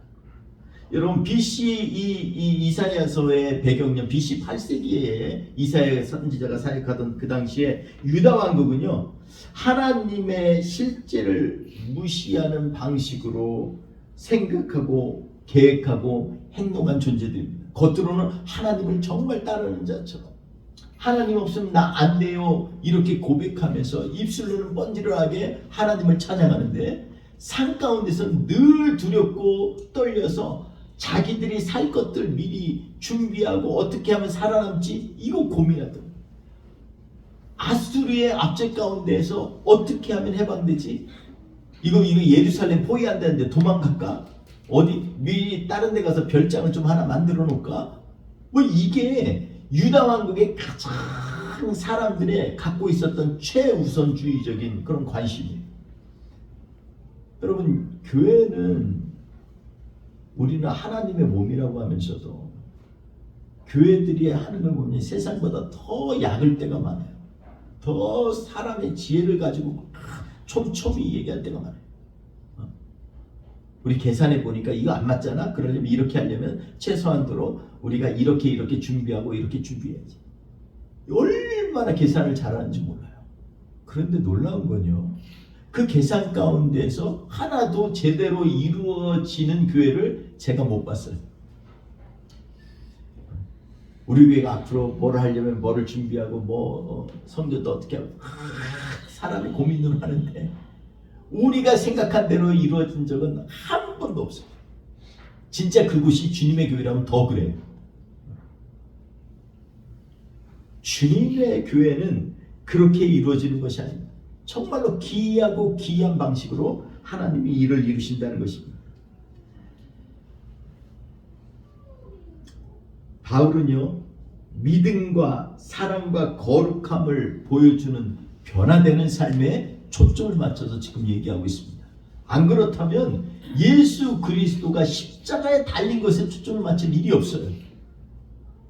여러분 BC 이 이사야서의 배경은 BC 8세기에 이사야 선지자가 사역하던 그 당시에 유다 왕국은요 하나님의 실제를 무시하는 방식으로 생각하고 계획하고 행동한 존재들입니다. 겉으로는 하나님을 정말 따르는 자처럼 하나님 없으면 나 안 돼요 이렇게 고백하면서 입술로는 번지르하게 하나님을 찬양하는데 산 가운데서 늘 두렵고 떨려서 자기들이 살 것들 미리 준비하고 어떻게 하면 살아남지 이거 고민하더라고요. 아수르의 압제 가운데에서 어떻게 하면 해방되지? 이거 예루살렘 포위한다는데 도망갈까? 어디 미리 다른 데 가서 별장을 좀 하나 만들어 놓을까? 뭐 이게 유다 왕국의 가장 사람들의 갖고 있었던 최우선주의적인 그런 관심이에요. 여러분 교회는 우리는 하나님의 몸이라고 하면서도 교회들이 하는 걸 보면 세상보다 더 약을 때가 많아요. 더 사람의 지혜를 가지고 촘촘히 얘기할 때가 많아요. 우리 계산해 보니까 이거 안 맞잖아. 그러려면 이렇게 하려면 최소한도로 우리가 이렇게 준비하고 이렇게 준비해야지. 얼마나 계산을 잘하는지 몰라요. 그런데 놀라운 건요. 그 계산 가운데서 하나도 제대로 이루어지는 교회를 제가 못 봤어요. 우리 교회가 앞으로 뭘 하려면 뭐를 준비하고 뭐 성전도 어떻게 하고 사람이 고민을 하는데 우리가 생각한 대로 이루어진 적은 한 번도 없어요. 진짜 그곳이 주님의 교회라면 더 그래요. 주님의 교회는 그렇게 이루어지는 것이 아닙니다. 정말로 기이하고 기이한 방식으로 하나님이 일을 이루신다는 것입니다. 바울은요 믿음과 사랑과 거룩함을 보여주는 변화되는 삶에 초점을 맞춰서 지금 얘기하고 있습니다. 안 그렇다면 예수 그리스도가 십자가에 달린 것에 초점을 맞출 일이 없어요.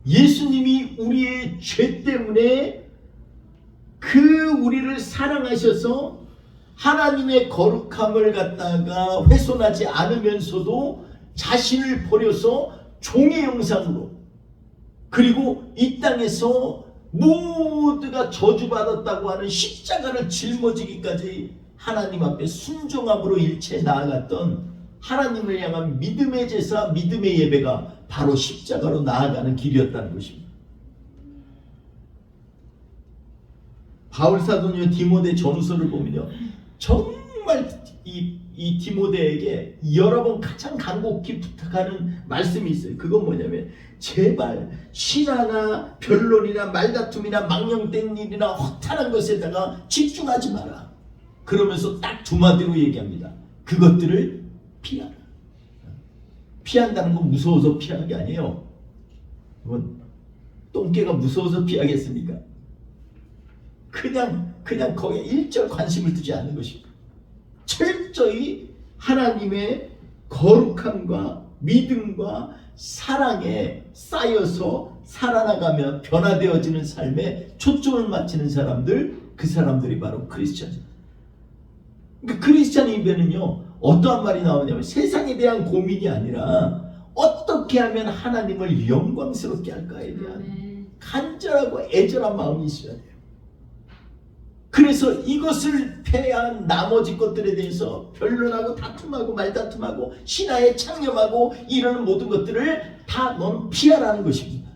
예수님이 우리의 죄 때문에 우리를 사랑하셔서 하나님의 거룩함을 갖다가 훼손하지 않으면서도 자신을 버려서 종의 형상으로 그리고 이 땅에서 모두가 저주받았다고 하는 십자가를 짊어지기까지 하나님 앞에 순종함으로 일체 나아갔던 하나님을 향한 믿음의 제사, 믿음의 예배가 바로 십자가로 나아가는 길이었다는 것입니다. 바울 사도는요 디모데 전후서를 보면요 정말 이 디모데에게 여러 번 가장 간곡히 부탁하는 말씀이 있어요. 그건 뭐냐면 제발 신화나 변론이나 말다툼이나 망령된 일이나 허탄한 것에다가 집중하지 마라. 그러면서 딱 두 마디로 얘기합니다. 그것들을 피하라. 피한다는 건 무서워서 피하는 게 아니에요. 똥개가 무서워서 피하겠습니까? 그냥 거기에 일절 관심을 두지 않는 것입니다. 철저히 하나님의 거룩함과 믿음과 사랑에 쌓여서 살아나가며 변화되어지는 삶에 초점을 맞추는 사람들, 그 사람들이 바로 크리스찬입니다. 그러니까 크리스찬 이변은요 어떠한 말이 나오냐면 세상에 대한 고민이 아니라 어떻게 하면 하나님을 영광스럽게 할까에 대한 간절하고 애절한 마음이 있어야 돼요. 그래서 이것을 패한 나머지 것들에 대해서 변론하고 다툼하고 말다툼하고 신하에 창념하고 이러는 모든 것들을 다 넌 피하라는 것입니다.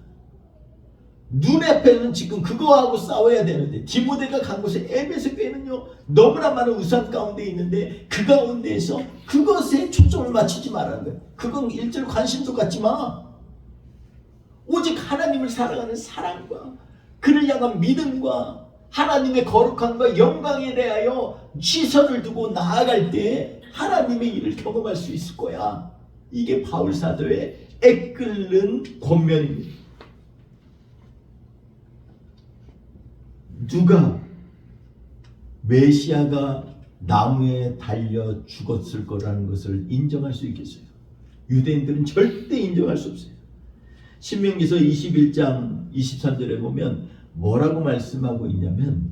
눈앞에는 지금 그거하고 싸워야 되는데 디모데가 간 곳에 에베소 교회는요 너무나 많은 우상 가운데 있는데 그 가운데에서 그것에 초점을 맞추지 말라는 거예요. 그건 일절 관심도 갖지 마. 오직 하나님을 사랑하는 사랑과 그를 향한 믿음과 하나님의 거룩함과 영광에 대하여 시선을 두고 나아갈 때 하나님의 일을 경험할 수 있을 거야. 이게 바울 사도의 애끓는 권면입니다. 누가 메시아가 나무에 달려 죽었을 거라는 것을 인정할 수 있겠어요? 유대인들은 절대 인정할 수 없어요. 신명기서 21장 23절에 보면 뭐라고 말씀하고 있냐면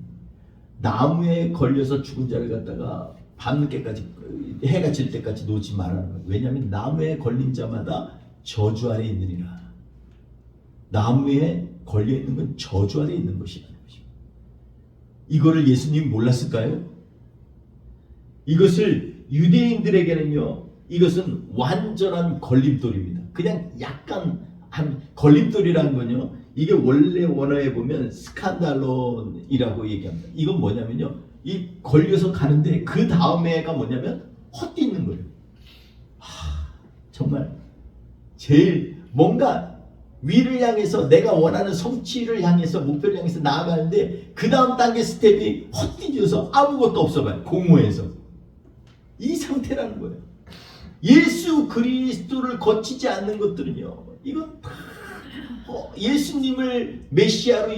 나무에 걸려서 죽은 자를 갖다가 밤늦게까지 해가 질 때까지 놓지 말라는 거예요. 왜냐하면 나무에 걸린 자마다 저주 아래 있느니라. 나무에 걸려 있는 건 저주 아래 있는 것이라는 것입니다. 이거를 예수님이 몰랐을까요? 이것을 유대인들에게는요, 이것은 완전한 걸림돌입니다. 그냥 약간 한 걸림돌이라는 건요, 이게 원래 원어에 보면 스칸달론이라고 얘기합니다. 이건 뭐냐면요, 이 걸려서 가는데 그 다음에가 뭐냐면 헛디는 거예요. 정말 제일 뭔가 위를 향해서 내가 원하는 성취를 향해서 목표를 향해서 나아가는데 그 다음 단계 스텝이 헛디뎌서 아무것도 없어봐요. 공허해서 이 상태라는 거예요. 예수 그리스도를 거치지 않는 것들은요, 이건 다 예수님을 메시아로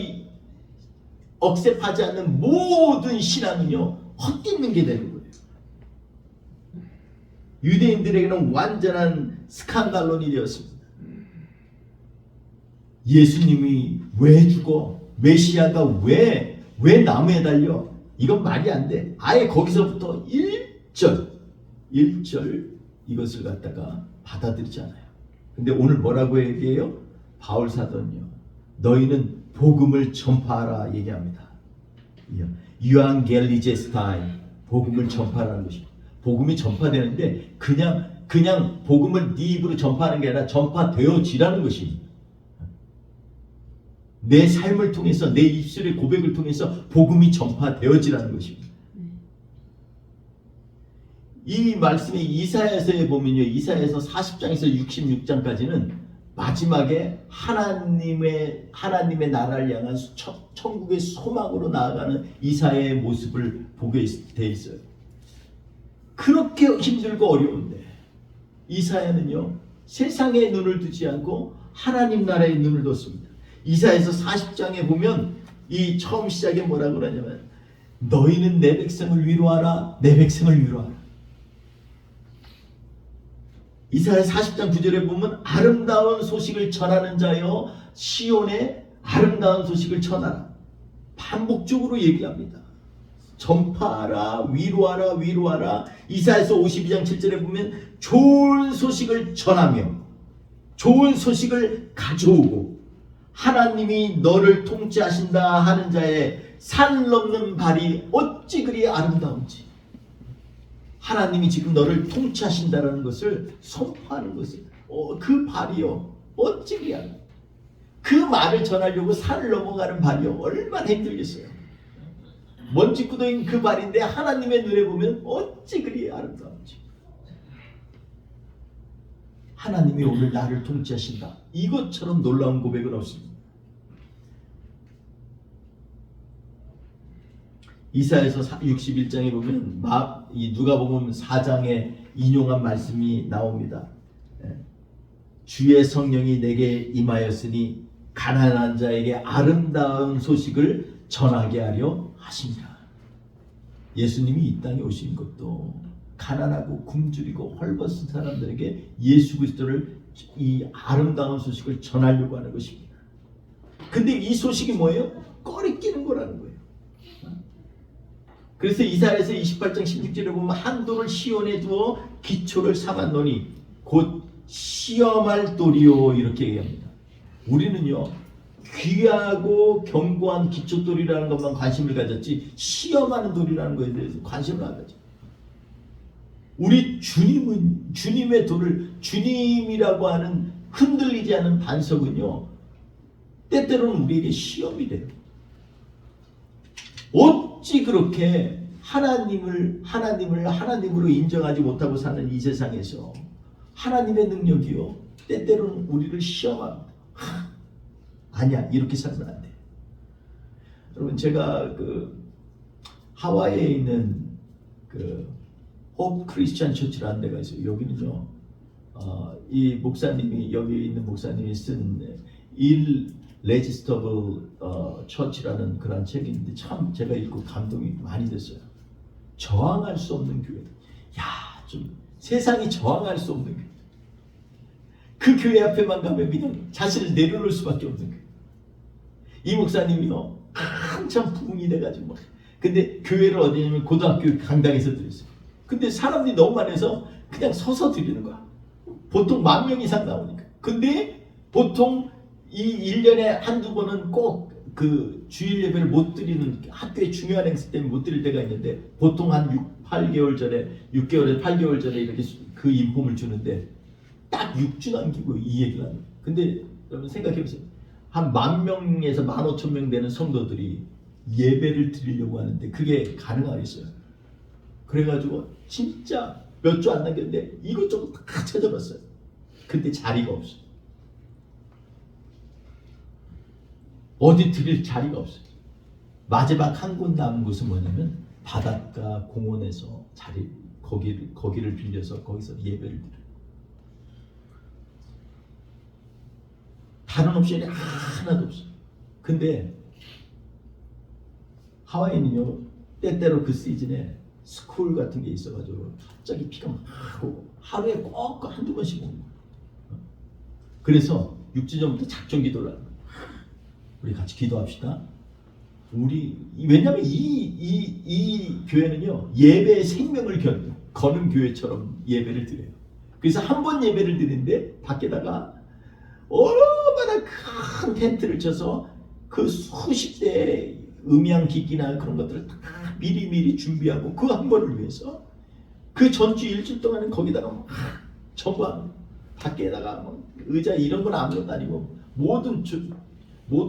억셉하지 않는 모든 신앙은요 헛디는 게 되는 거예요. 유대인들에게는 완전한 스칸달론이 되었습니다. 예수님이 왜 죽어? 메시아가 왜 나무에 달려? 이건 말이 안 돼. 아예 거기서부터 1절 이것을 갖다가 받아들이지 않아요. 근데 오늘 뭐라고 얘기해요? 바울 사도는요, 너희는 복음을 전파하라 얘기합니다. 유앙겔리제스타이, 복음을 전파하라는 것입니다. 복음이 전파되는데 그냥 복음을 네 입으로 전파하는 게 아니라 전파되어지라는 것입니다. 내 삶을 통해서, 내 입술의 고백을 통해서 복음이 전파되어지라는 것입니다. 이 말씀이 이사야서에 보면요, 이사야서 40장에서 66장까지는 마지막에 하나님의 나라를 향한 천국의 소망으로 나아가는 이사야의 모습을 보게 돼 있어요. 그렇게 힘들고 어려운데 이사야는요, 세상에 눈을 두지 않고 하나님 나라에 눈을 뒀습니다. 이사야서 40장에 보면 이 처음 시작에 뭐라고 그러냐면 너희는 내 백성을 위로하라, 내 백성을 위로하라. 이사야 40장 9절에 보면 아름다운 소식을 전하는 자여 시온의 아름다운 소식을 전하라. 반복적으로 얘기합니다. 전파하라, 위로하라, 위로하라. 이사야서 52장 7절에 보면 좋은 소식을 전하며 좋은 소식을 가져오고 하나님이 너를 통치하신다 하는 자의 산 넘는 발이 어찌 그리 아름다운지, 하나님이 지금 너를 통치하신다라는 것을 선포하는 것을, 그 발이요 어찌 그리 아름다운지, 그 말을 전하려고 산을 넘어가는 발이요 얼마나 힘들겠어요. 먼지 구덩인 그 발인데 하나님의 눈에 보면 어찌 그리 아름다운지. 하나님이 오늘 나를 통치하신다, 이것처럼 놀라운 고백은 없습니다. 이사야서 61장에 보면 누가복음 4장에 인용한 말씀이 나옵니다. 주의 성령이 내게 임하였으니 가난한 자에게 아름다운 소식을 전하게 하려 하십니다. 예수님이 이 땅에 오신 것도 가난하고 굶주리고 헐벗은 사람들에게 예수 그리스도를, 이 아름다운 소식을 전하려고 하는 것입니다. 근데 이 소식이 뭐예요? 꺼리끼는 거라는 거예요. 그래서 이사야서 28장 16절에 보면 한돌을 시온에 두어 기초를 삼았노니 곧 시험할 돌이요, 이렇게 얘기합니다. 우리는요 귀하고 견고한 기초돌이라는 것만 관심을 가졌지 시험하는 돌이라는 것에 대해서 관심을 안 가져. 우리 주님은, 주님의 돌을, 주님이라고 하는 흔들리지 않는 반석은요 때때로는 우리에게 시험이 돼요. 어찌 그렇게 하나님으로 인정하지 못하고 사는 이 세상에서 하나님의 능력이요 때때로는 우리를 시험합니다. 아니야, 이렇게 살면 안 돼. 여러분, 제가 그 하와이에 있는 그 호프 크리스찬 처치라는 데가 있어요. 여기는요, 이 목사님이, 여기 있는 목사님이 쓴 Irresistible Church라는 그런 책이 있는데 참 제가 읽고 감동이 많이 됐어요. 저항할 수 없는 교회. 야, 좀 세상이 저항할 수 없는 교회. 그 교회 앞에만 가면 그냥 자신을 내려놓을 수밖에 없는 교회. 이 목사님이요, 한참 부흥이 돼가지고 막. 근데 교회를 어디냐면 고등학교 강당에서 드렸어요. 근데 사람들이 너무 많아서 그냥 서서 드리는 거야. 보통 10,000명 이상 나오니까. 근데 보통 이 1년에 한두 번은 꼭 그 주일 예배를 못 드리는, 학교의 중요한 행사 때문에 못 드릴 때가 있는데 보통 한 8개월 전에 8개월 전에 이렇게 그 인폼을 주는데 딱 6주 남기고 이 얘기를 하는 거예요. 근데 여러분 생각해보세요. 한 10,000명에서 15,000명 되는 성도들이 예배를 드리려고 하는데 그게 가능하겠어요? 그래가지고 진짜 몇 주 안 남겼는데 이것저것 다 찾아봤어요. 근데 자리가 없어요. 어디 드릴 자리가 없어요. 마지막 한 곳 남은 곳은 뭐냐면 바닷가 공원에서 거기를 빌려서 거기서 예배를 드려요. 다른 옵션이 하나도 없어요. 근데 하와이는요, 때때로 그 시즌에 스쿨 같은 게 있어가지고 갑자기 비가 막 오고 하루에 꼭 한두 번씩 오는 거예요. 그래서 6주 전부터 작정 기도를 하는 거예요. 우리 같이 기도합시다. 왜냐하면 이 교회는요, 예배의 생명을 거는 교회처럼 예배를 드려요. 그래서 한 번 예배를 드리는데 밖에다가 얼마나 큰 텐트를 쳐서 그 수십 대의 음향기기나 그런 것들을 다 미리 준비하고 그 한 번을 위해서 그 전주 일주일 동안은 거기다가 막 전부 밖에다가 뭐 의자 이런 건 아무것도 아니고 모든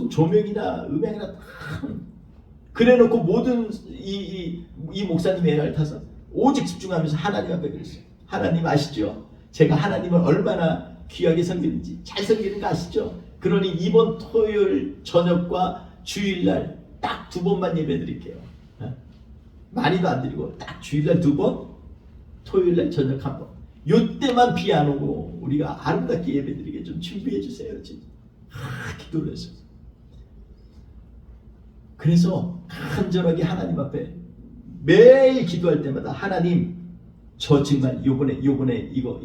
조명이나 음향이나 다 그래놓고 모든 이 목사님의 애를 타서 오직 집중하면서 하나님 앞에 그랬어요. 하나님 아시죠? 제가 하나님을 얼마나 귀하게 섬기는지, 잘 섬기는 거 아시죠? 그러니 이번 토요일 저녁과 주일날 딱 2번만 예배 드릴게요. 많이도 안 드리고 딱 주일날 2번, 토요일날 저녁 1번. 요때만 비 안 오고 우리가 아름답게 예배 드리게 좀 준비해 주세요. 진짜. 기도를 했어요. 그래서 간절하게 하나님 앞에 매일 기도할 때마다 하나님, 저 정말 요번에 이거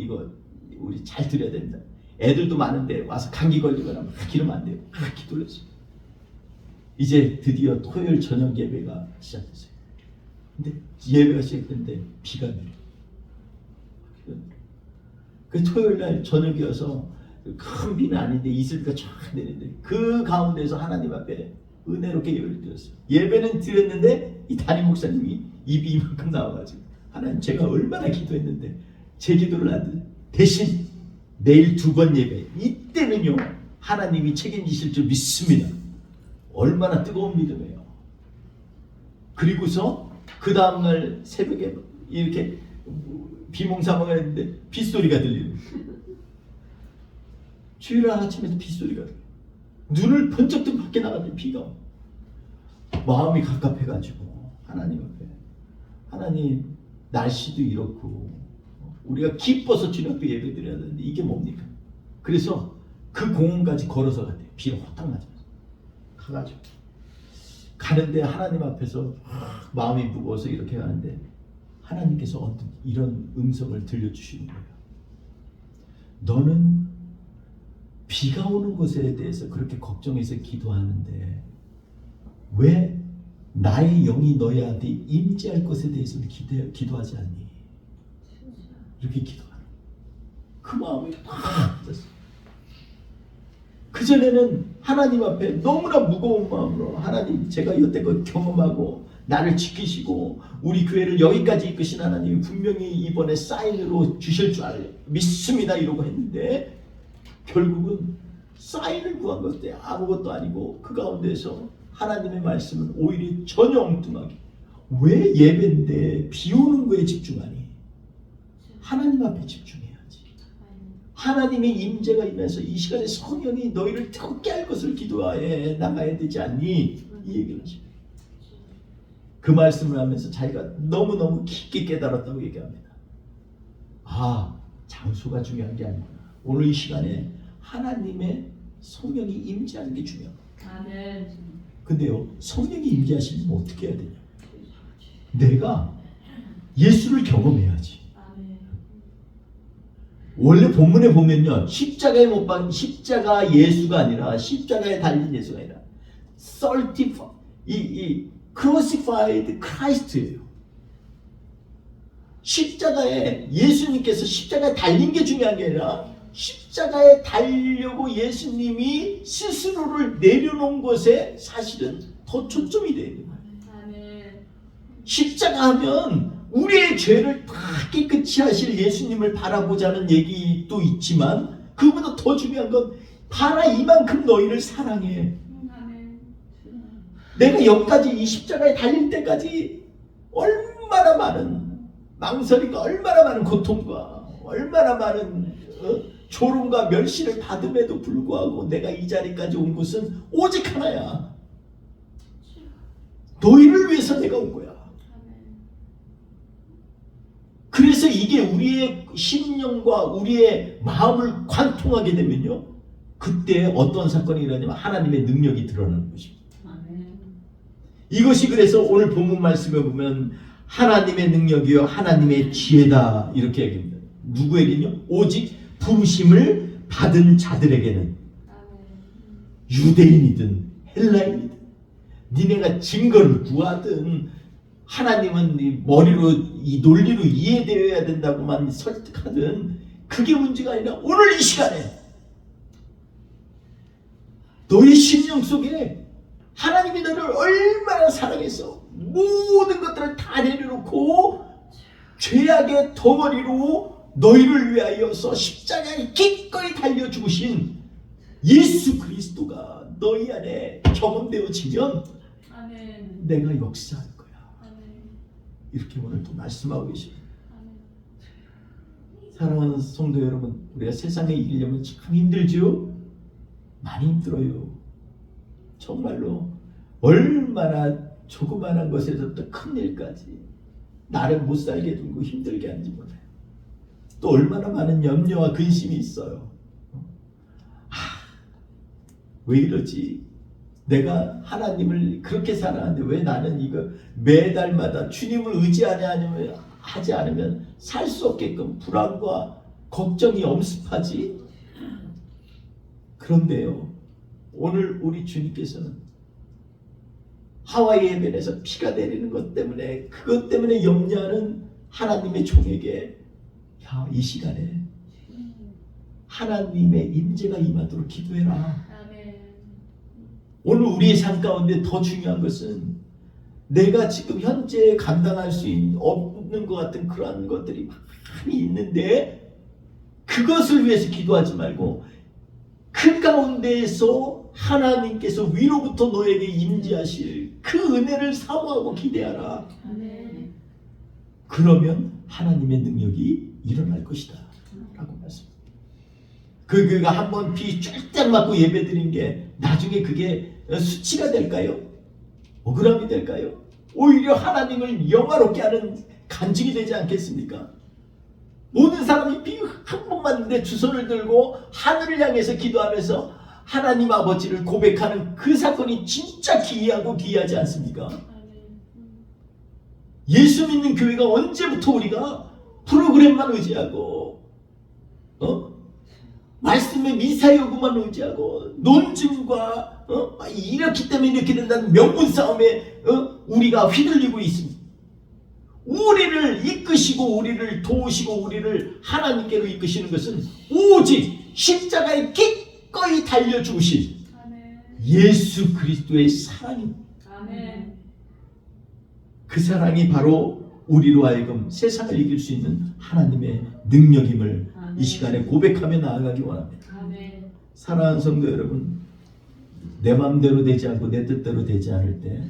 우리 잘 드려야 됩니다. 애들도 많은데 와서 감기 걸리거나 막 기르면 안 돼요. 기도를 했어요. 이제 드디어 토요일 저녁 예배가 시작됐어요. 근데 예배가 시작됐는데 비가 내려요. 그 토요일 날 저녁이어서 큰 비는 아닌데 이슬비가 쫙 내리는데 그 가운데서 하나님 앞에 은혜롭게 예배를 드렸어요. 예배는 드렸는데 이 담임 목사님이 입이 이만큼 나와가지고 하나님, 제가 얼마나 기도했는데 제 기도를 안 듣는 대신 내일 2번 예배, 이때는요 하나님이 책임지실 줄 믿습니다. 얼마나 뜨거운 믿음이에요. 그리고서 그 다음날 새벽에 이렇게 비몽사몽을 했는데 빗소리가 들리는 주일날 아침에도 빗소리가 들려요. 눈을 번쩍 뜨고 밖에 나갔는데 비가 와. 마음이 갑갑해가지고 하나님 앞에, 하나님, 날씨도 이렇고 우리가 기뻐서 주님 앞에 예배 드려야 되는데 이게 뭡니까? 그래서 그 공원까지 걸어서 갔대요. 비가 호딱 맞으면서 가가지고 가는데 하나님 앞에서 마음이 무거워서 이렇게 가는데 하나님께서 어떤 이런 음성을 들려주시는 거예요. 너는 비가 오는 것에 대해서 그렇게 걱정해서 기도하는데 왜 나의 영이 너희한테 임재할 것에 대해서는 기도하지 않니? 이렇게 기도하는 그 마음이 팍 떴어요. 그전에는 하나님 앞에 너무나 무거운 마음으로, 하나님, 제가 여태껏 경험하고 나를 지키시고 우리 교회를 여기까지 이끄신 하나님이 분명히 이번에 사인으로 주실 줄 믿습니다 이러고 했는데 결국은 사인을 구한 것도 아무것도 아니고 그 가운데서 하나님의 말씀은 오히려 전혀 엉뚱하게 왜 예배인데 비 오는 거에 집중하니? 하나님 앞에 집중해야지. 하나님의 임재가 임해서 이 시간에 성령이 너희를 뜨겁게 할 것을 기도하여 나가야 되지 않니? 이 얘기를 하십니다. 그 말씀을 하면서 자기가 너무너무 깊게 깨달았다고 얘기합니다. 아, 장소가 중요한 게 아니구나. 오늘 이 시간에 하나님의 성령이 임재하는 게 중요하다. 아멘. 근데요, 성령이 임재하시면 어떻게 해야 되냐? 내가 예수를 경험해야지. 아멘. 원래 본문에 보면요, 십자가 예수가 아니라 십자가에 달린 예수가 아니라 crucified Christ예요. 십자가에 예수님께서 십자가에 달린 게 중요한 게 아니라 십자가에 달려고 예수님이 스스로를 내려놓은 것에 사실은 더 초점이 되어 있는 거예요. 아멘. 십자가 하면 우리의 죄를 다 깨끗이 하실 예수님을 바라보자는 얘기도 있지만 그보다 더 중요한 건 봐라 이만큼 너희를 사랑해. 아멘. 내가 여기까지 이 십자가에 달릴 때까지 얼마나 많은 망설이가 얼마나 많은 고통과 얼마나 많은 조롱과 멸시를 받음에도 불구하고 내가 이 자리까지 온 것은 오직 하나야. 너희를 위해서 내가 온 거야. 그래서 이게 우리의 심령과 우리의 마음을 관통하게 되면요, 그때 어떤 사건이 일어나냐면 하나님의 능력이 드러나는 것입니다. 아멘. 이것이 그래서 오늘 본문 말씀에 보면 하나님의 능력이요 하나님의 지혜다 이렇게 얘기합니다. 누구에게는요? 오직 부르심을 받은 자들에게는, 유대인이든 헬라인이든 니네가 증거를 구하든 하나님은 이 머리로 이 논리로 이해되어야 된다고만 설득하든 그게 문제가 아니라 오늘 이 시간에 너희 심령 속에 하나님이 너를 얼마나 사랑해서 모든 것들을 다 내려놓고 죄악의 덩어리로 너희를 위하여서 십자가에 기꺼이 달려 죽으신 예수 그리스도가 너희 안에 경험되어지면 아멘. 내가 역사할 거야. 아멘. 이렇게 오늘 또 말씀하고 계십니다. 아멘. 사랑하는 성도 여러분, 우리가 세상에 이기려면 참 힘들죠? 많이 힘들어요. 정말로 얼마나 조그마한 것에서부터 큰 일까지 나를 못 살게 두고 힘들게 하는지 몰라요. 또 얼마나 많은 염려와 근심이 있어요. 왜 이러지? 내가 하나님을 그렇게 사랑하는데 왜 나는 이거 매달마다 주님을 하지 않으면 살 수 없게끔 불안과 걱정이 엄습하지? 그런데요, 오늘 우리 주님께서는 하와이 해변에서 피가 내리는 것 때문에 그것 때문에 염려하는 하나님의 종에게 야, 이 시간에 하나님의 임재가 임하도록 기도해라. 아멘. 오늘 우리의 삶 가운데 더 중요한 것은 내가 지금 현재 감당할 수 없는 것 같은 그러한 것들이 많이 있는데 그것을 위해서 기도하지 말고 그 가운데에서 하나님께서 위로부터 너에게 임재하실 그 은혜를 사모하고 기대하라. 아멘. 그러면 하나님의 능력이 일어날 것이다 라고 말씀합니다. 그가 한번 비 쫙쫙 맞고 예배드린 게 나중에 그게 수치가 될까요? 억울함이 될까요? 오히려 하나님을 영화롭게 하는 간증이 되지 않겠습니까? 모든 사람이 비 한 번 맞는데 두 손을 들고 하늘을 향해서 기도하면서 하나님 아버지를 고백하는 그 사건이 진짜 기이하고 기이하지 않습니까? 예수 믿는 교회가 언제부터 우리가 프로그램만 의지하고 말씀의 미사 요구만 의지하고 논증과 이렇기 때문에 이렇게 된다는 명분 싸움에 우리가 휘둘리고 있습니다. 우리를 이끄시고 우리를 도우시고 우리를 하나님께로 이끄시는 것은 오직 십자가에 기꺼이 달려 죽으신 예수 그리스도의 사랑입니다. 아멘. 그 사랑이 바로 우리로 하여금 세상을 이길 수 있는 하나님의 능력임을 이 시간에 고백하며 나아가기 원합니다. 아멘. 사랑하는 성도 여러분, 내 마음대로 되지 않고 내 뜻대로 되지 않을 때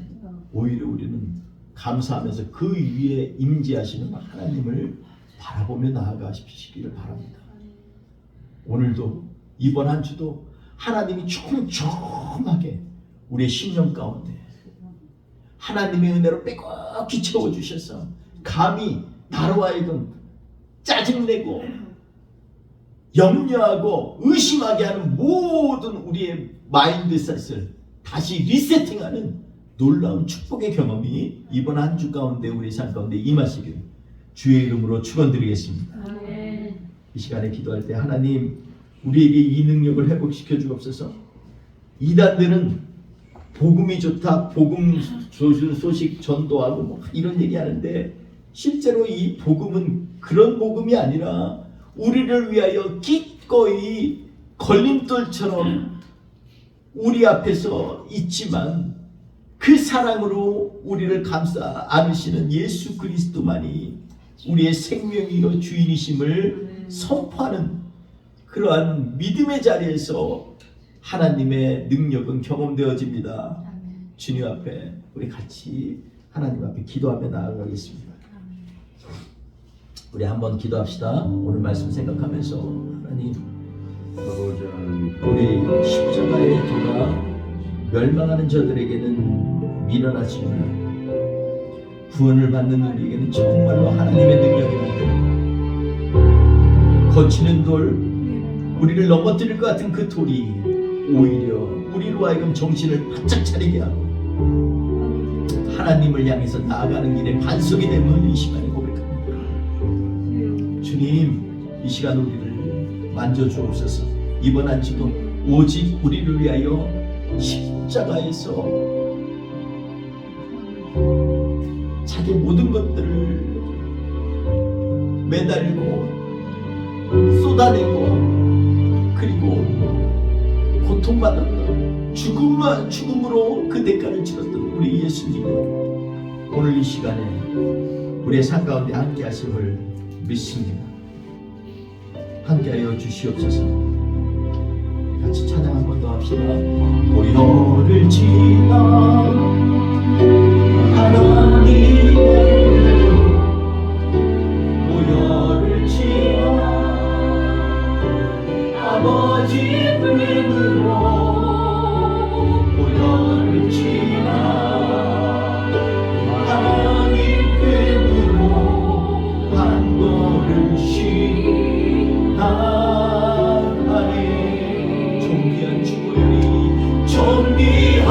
오히려 우리는 감사하면서 그 위에 임재하시는 하나님을 바라보며 나아가시기를 바랍니다. 오늘도 이번 한 주도 하나님이 촘촘하게 우리의 심령 가운데 하나님의 은혜로 빼곡히 채워주셔서 감히 나로 하여금 짜증내고 염려하고 의심하게 하는 모든 우리의 마인드셋을 다시 리세팅하는 놀라운 축복의 경험이 이번 한 주 가운데 우리 삶 가운데 임하시기를 주의 이름으로 축원드리겠습니다. 이 시간에 기도할 때 하나님 우리에게 이 능력을 회복시켜 주옵소서. 이단들은 복음이 좋다, 복음 소식 전도하고 뭐 이런 얘기 하는데 실제로 이 복음은 그런 복음이 아니라 우리를 위하여 기꺼이 걸림돌처럼 우리 앞에서 있지만 그 사랑으로 우리를 감싸 안으시는 예수 그리스도만이 우리의 생명이요 주인이심을 선포하는 그러한 믿음의 자리에서 하나님의 능력은 경험되어집니다. 주님 앞에 우리 같이 하나님 앞에 기도하며 나아가겠습니다. 우리 한번 기도합시다. 오늘 말씀 생각하면서 하나님 우리 십자가의 도가 멸망하는 저들에게는 미련하지만 구원을 받는 우리에게는 정말로 하나님의 능력입니다. 거치는 돌, 우리를 넘어뜨릴 것 같은 그 돌이 오히려 우리로 하여금 정신을 바짝 차리게 하고 하나님을 향해서 나아가는 길에 반석이 됨을 이 시간에 고백합니다. 주님, 이 시간 우리를 만져주옵소서. 이번 한 주도 오직 우리를 위하여 십자가에서 자기 모든 것들을 매달리고 쏟아내고 그리고 고통받았던 죽음으로 그 대가를 치렀던 우리 예수님이 오늘 이 시간에 우리의 삶 가운데 함께 하심을 믿습니다. 함께하여 주시옵소서. 같이 찬양 한 번 더 합시다. 보혈을 지나 하나님의 보혈을 지나 아버지 품으로 보혈을 지나 하나님 품으로 한 걸음씩 나아가네. 존귀한 주보혈이 존귀한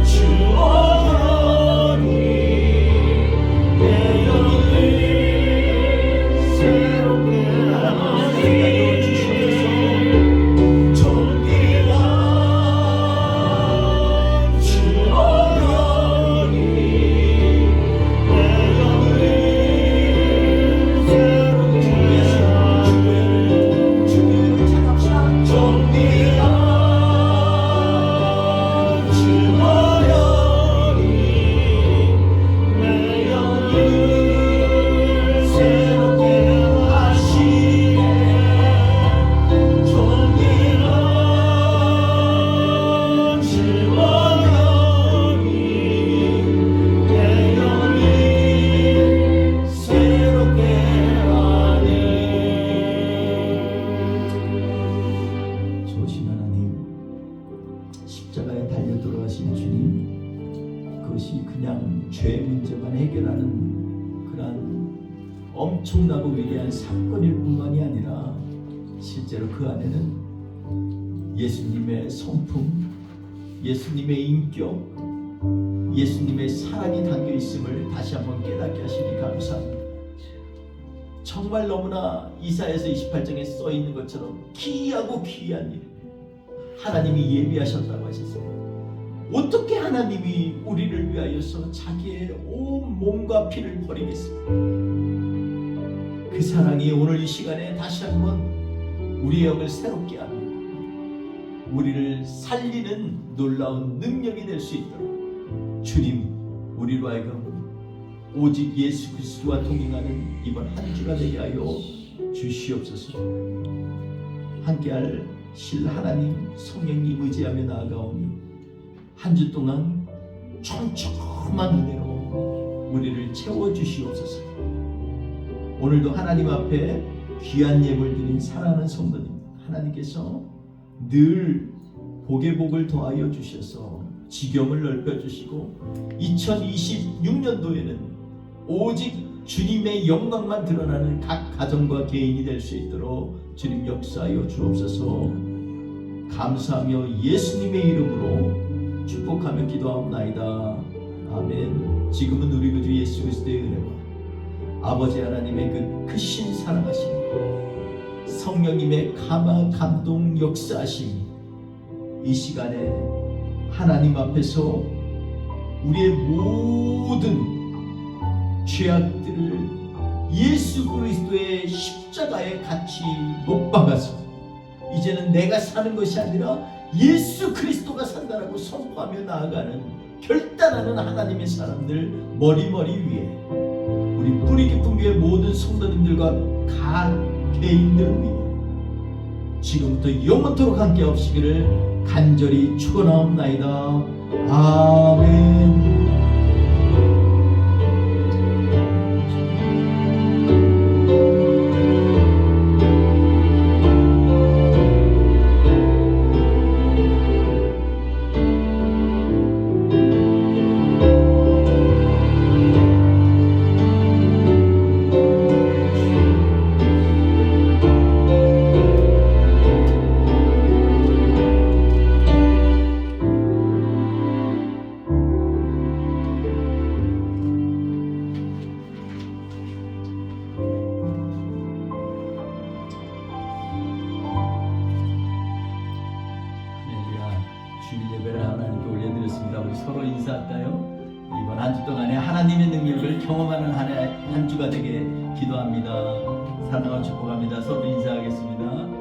주보혈이 내 영혼을 새롭게 하여 주시옵소서. 존귀한 주보혈이 내 영혼을 새롭게 주보혈 찬양합시다. 존귀한 주보혈이 내 영혼을 새롭게 하시네. 존귀한 주보혈이 내 영혼을 새롭게 하네. 좋으신 하나님, 십자가에 달려 돌아가신 주님, 그것이 그냥 죄 문제만 해결하는 그러한 엄청나고 위대한 사건일 뿐만이 아니라 실제로 그 안에는 예수님의 성품, 예수님의 인격, 예수님의 사랑이 담겨 있음을 다시 한번 깨닫게 하시니 감사합니다. 정말 너무나 이사야서 28장에 써 있는 것처럼 기이하고 귀한 일, 하나님이 예비하셨다고 하셨어요. 어떻게 하나님이 우리를 위하여서 자기의 온 몸과 피를 버리겠습니까? 그 사랑이 오늘 이 시간에 다시 한번 우리의 영을 새롭게 하고 우리를 살리는 놀라운 능력이 될 수 있도록 주님, 우리로 하여금 오직 예수 그리스도와 동행하는 이번 한 주가 되게 하여 주시옵소서. 함께할 실 하나님 성령님 의지하며 나아가오니 한 주 동안 촘촘한 은혜로 우리를 채워주시옵소서. 오늘도 하나님 앞에 귀한 예물 드린 사랑하는 성도님, 하나님께서 늘 복의 복을 더하여 주셔서 지경을 넓혀주시고 2026년도에는 오직 주님의 영광만 드러나는 각 가정과 개인이 될 수 있도록 주님 역사하여 주옵소서. 감사하며 예수님의 이름으로 축복하며 기도하옵나이다. 아멘. 지금은 우리 구주 예수 그리스도의 은혜와 아버지 하나님의 그 크신 사랑하심, 성령님의 감동 역사하심, 이 시간에 하나님 앞에서 우리의 모든 죄악들을 예수 그리스도의 십자가에 같이 못 박아서 이제는 내가 사는 것이 아니라 예수 그리스도가 산다라고 선포하며 나아가는 결단하는 하나님의 사람들 머리머리 위에 우리 뿌리 깊은 교회 모든 성도님들과 각 개인들 위해 지금부터 영원토록 함께 하시기를 간절히 축원하옵나이다. 아멘. 주일 예배를 하나님께 올려드렸습니다. 우리 서로 인사할까요? 이번 한 주 동안에 하나님의 능력을 경험하는 한 주가 되게 기도합니다. 사랑하고 축복합니다. 서로 인사하겠습니다.